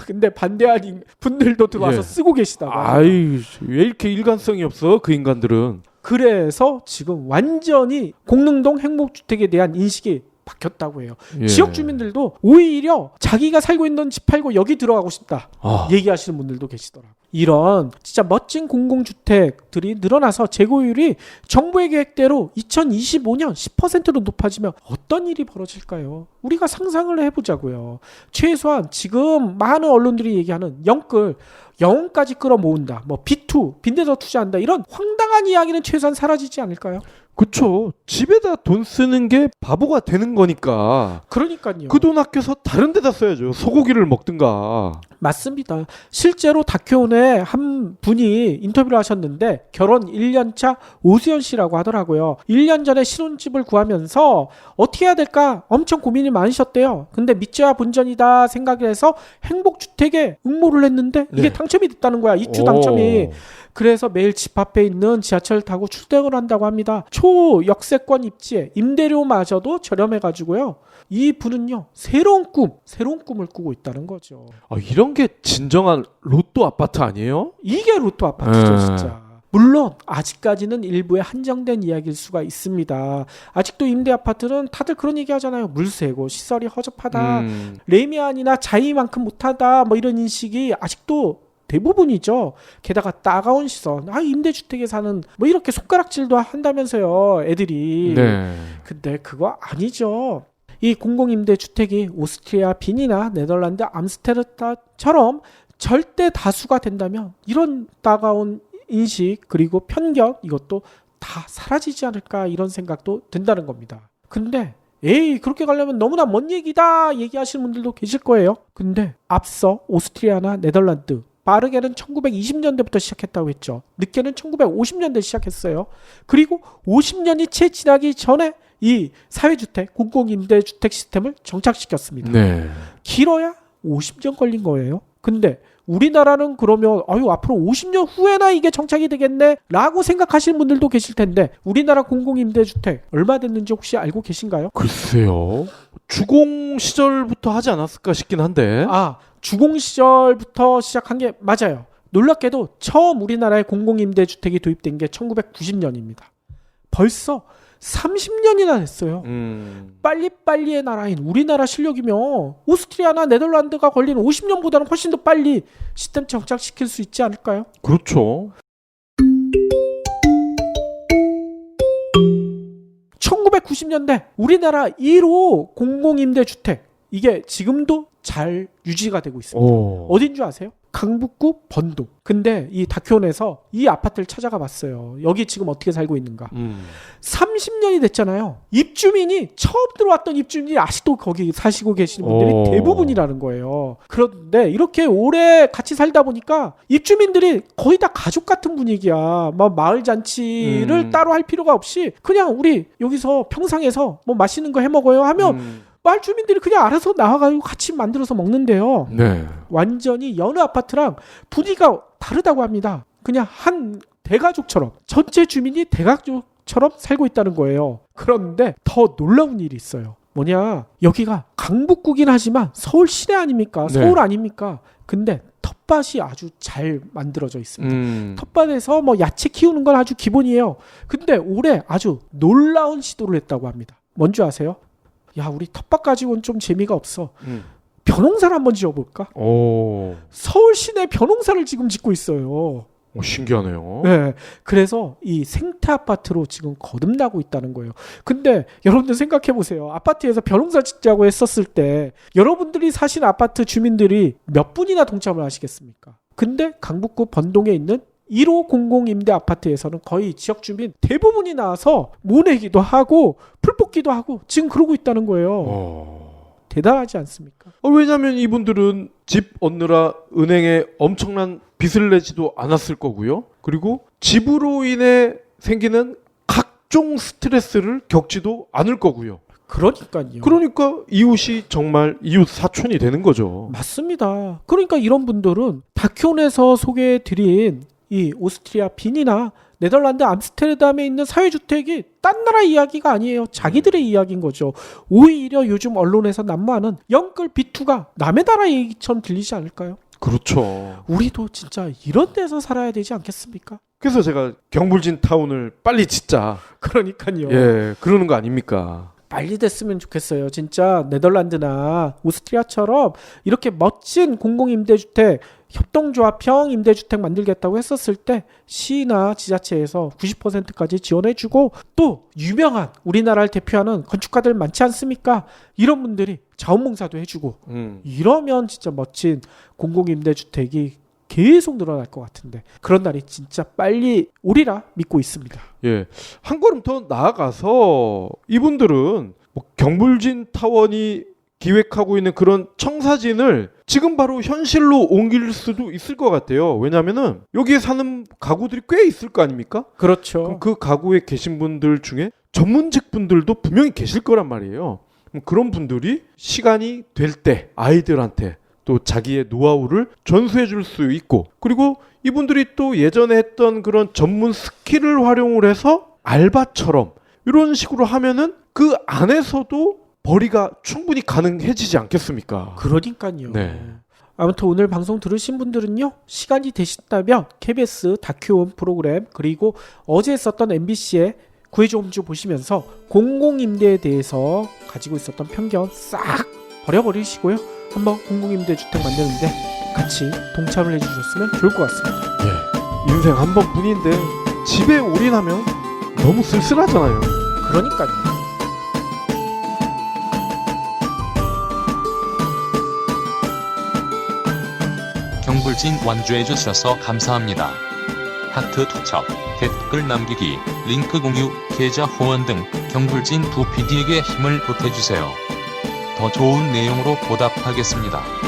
S2: 근데 반대한 분들도 들어와서
S3: 예.
S2: 쓰고 계시다고.
S3: 아이, 왜 이렇게 일관성이 없어? 그 인간들은.
S2: 그래서 지금 완전히 공릉동 행복주택에 대한 인식이 바뀌었다고 해요.
S3: 예.
S2: 지역 주민들도 오히려 자기가 살고 있는 집 팔고 여기 들어가고 싶다 얘기하시는 분들도 계시더라고요. 이런 진짜 멋진 공공주택들이 늘어나서 재고율이 정부의 계획대로 2025년 10%로 높아지면 어떤 일이 벌어질까요? 우리가 상상을 해보자고요. 최소한 지금 많은 언론들이 얘기하는 영혼까지 끌어모은다, 뭐 B2, 빈대서 투자한다, 이런 황당한 이야기는 최소한 사라지지 않을까요?
S3: 그쵸. 집에다 돈 쓰는 게 바보가 되는 거니까.
S2: 그러니까요.
S3: 그 돈 아껴서 다른 데다 써야죠. 소고기를 먹든가.
S2: 맞습니다. 실제로 다큐온에 한 분이 인터뷰를 하셨는데 결혼 1년차 오수연 씨라고 하더라고요. 1년 전에 신혼집을 구하면서 어떻게 해야 될까 엄청 고민이 많으셨대요. 근데 믿져야 본전이다 생각을 해서 행복주택에 응모를 했는데 이게
S3: 네.
S2: 당첨이 됐다는 거야. 입주 당첨이. 그래서 매일 집 앞에 있는 지하철 타고 출퇴근을 한다고 합니다. 초역세권 입지에 임대료마저도 저렴해가지고요. 이 분은요, 새로운 꿈을 꾸고 있다는 거죠.
S3: 이런 게 진정한 로또 아파트 아니에요?
S2: 이게 로또 아파트죠, 진짜. 물론 아직까지는 일부에 한정된 이야기일 수가 있습니다. 아직도 임대 아파트는 다들 그런 얘기 하잖아요. 물세고 시설이 허접하다. 레미안이나 자이만큼 못하다. 뭐 이런 인식이 아직도 대부분이죠. 게다가 따가운 시선. 임대주택에 사는 뭐 이렇게 손가락질도 한다면서요, 애들이.
S3: 네.
S2: 근데 그거 아니죠. 이 공공임대주택이 오스트리아 빈이나 네덜란드 암스테르담처럼 절대 다수가 된다면 이런 따가운 인식 그리고 편견 이것도 다 사라지지 않을까 이런 생각도 든다는 겁니다. 근데 그렇게 가려면 너무나 먼 얘기다 얘기하시는 분들도 계실 거예요. 근데 앞서 오스트리아나 네덜란드 빠르게는 1920년대부터 시작했다고 했죠. 늦게는 1950년대 시작했어요. 그리고 50년이 채 지나기 전에 이 사회주택, 공공임대주택 시스템을 정착시켰습니다.
S3: 네.
S2: 길어야 50년 걸린 거예요. 근데 우리나라는 그러면 앞으로 50년 후에나 이게 정착이 되겠네 라고 생각하시는 분들도 계실 텐데 우리나라 공공임대주택 얼마 됐는지 혹시 알고 계신가요?
S3: 글쎄요. 주공 시절부터 하지 않았을까 싶긴 한데.
S2: 주공 시절부터 시작한 게 맞아요. 놀랍게도 처음 우리나라에 공공임대주택이 도입된 게 1990년입니다. 벌써 30년이나 됐어요. 빨리빨리의 나라인 우리나라 실력이면 오스트리아나 네덜란드가 걸리는 50년보다는 훨씬 더 빨리 시스템 정착시킬 수 있지 않을까요?
S3: 그렇죠.
S2: 1990년대 우리나라 1호 공공임대주택 이게 지금도 잘 유지가 되고 있습니다. 어딘 줄 아세요? 강북구 번동. 근데 이 다큐온에서 이 아파트를 찾아가 봤어요. 여기 지금 어떻게 살고 있는가. 30년이 됐잖아요. 입주민이 처음 들어왔던 입주민이 아직도 거기 사시고 계시는 분들이 대부분이라는 거예요. 그런데 이렇게 오래 같이 살다 보니까 입주민들이 거의 다 가족 같은 분위기야. 뭐 마을 잔치를 따로 할 필요가 없이 그냥 우리 여기서 평상에서 뭐 맛있는 거 해 먹어요 하면 마을 주민들이 그냥 알아서 나와가지고 같이 만들어서 먹는데요.
S3: 네.
S2: 완전히 여느 아파트랑 분위기가 다르다고 합니다. 그냥 한 대가족처럼 전체 주민이 대가족처럼 살고 있다는 거예요. 그런데 더 놀라운 일이 있어요. 뭐냐? 여기가 강북구긴 하지만 서울 시내 아닙니까?
S3: 네.
S2: 서울 아닙니까? 근데 텃밭이 아주 잘 만들어져 있습니다. 텃밭에서 뭐 야채 키우는 건 아주 기본이에요. 근데 올해 아주 놀라운 시도를 했다고 합니다. 뭔지 아세요? 야, 우리 텃밭 가지고는 좀 재미가 없어. 벼농사를 한번 지어볼까?
S3: 오,
S2: 서울 시내 벼농사를 지금 짓고 있어요.
S3: 신기하네요.
S2: 네, 그래서 이 생태 아파트로 지금 거듭나고 있다는 거예요. 근데 여러분들 생각해 보세요. 아파트에서 벼농사 짓자고 했었을 때 여러분들이 사신 아파트 주민들이 몇 분이나 동참을 하시겠습니까? 근데 강북구 번동에 있는 1500 임대 아파트에서는 거의 지역 주민 대부분이 나와서 모내기도 하고 풀 뽑기도 하고 지금 그러고 있다는 거예요. 대단하지 않습니까?
S3: 왜냐하면 이분들은 집 얻느라 은행에 엄청난 빚을 내지도 않았을 거고요. 그리고 집으로 인해 생기는 각종 스트레스를 겪지도 않을 거고요.
S2: 그러니까요.
S3: 그러니까 이웃이 정말 이웃 사촌이 되는 거죠.
S2: 맞습니다. 그러니까 이런 분들은 다큐온에서 소개해드린 이 오스트리아 빈이나 네덜란드 암스테르담에 있는 사회주택이 딴 나라 이야기가 아니에요. 자기들의 이야기인 거죠. 오히려 요즘 언론에서 난무하는 영끌 비투가 남의 나라 얘기처럼 들리지 않을까요?
S3: 그렇죠.
S2: 우리도 진짜 이런 데서 살아야 되지 않겠습니까?
S3: 그래서 제가 경불진 타운을 빨리 짓자.
S2: 그러니까요.
S3: 예, 그러는 거 아닙니까?
S2: 빨리 됐으면 좋겠어요. 진짜 네덜란드나 오스트리아처럼 이렇게 멋진 공공임대주택, 협동조합형 임대주택 만들겠다고 했었을 때 시나 지자체에서 90%까지 지원해주고 또 유명한 우리나라를 대표하는 건축가들 많지 않습니까? 이런 분들이 자원봉사도 해주고 이러면 진짜 멋진 공공임대주택이 계속 늘어날 것 같은데 그런 날이 진짜 빨리 오리라 믿고 있습니다.
S3: 예, 한 걸음 더 나아가서 이분들은 뭐 경불진 타원이 기획하고 있는 그런 청사진을 지금 바로 현실로 옮길 수도 있을 것 같아요. 왜냐하면은 여기에 사는 가구들이 꽤 있을 거 아닙니까?
S2: 그렇죠.
S3: 그럼 그 가구에 계신 분들 중에 전문직 분들도 분명히 계실 거란 말이에요. 그럼 그런 분들이 시간이 될 때 아이들한테 또 자기의 노하우를 전수해 줄 수 있고 그리고 이분들이 또 예전에 했던 그런 전문 스킬을 활용을 해서 알바처럼 이런 식으로 하면은 그 안에서도 벌이가 충분히 가능해지지 않겠습니까?
S2: 그러니까요.
S3: 네.
S2: 아무튼 오늘 방송 들으신 분들은요. 시간이 되신다면 KBS 다큐온 프로그램 그리고 어제 했었던 MBC의 구해줘 홈즈 보시면서 공공임대에 대해서 가지고 있었던 편견 싹 버려버리시고요. 한번 공공임대주택 만드는데 같이 동참을 해주셨으면 좋을 것 같습니다.
S3: 예. 인생 한 번뿐인데 집에 올인하면 너무 쓸쓸하잖아요.
S2: 그러니까요.
S6: 경불진 완주해 주셔서 감사합니다. 하트 투척, 댓글 남기기, 링크 공유, 계좌 후원 등 경불진 두 PD에게 힘을 보태주세요. 더 좋은 내용으로 보답하겠습니다.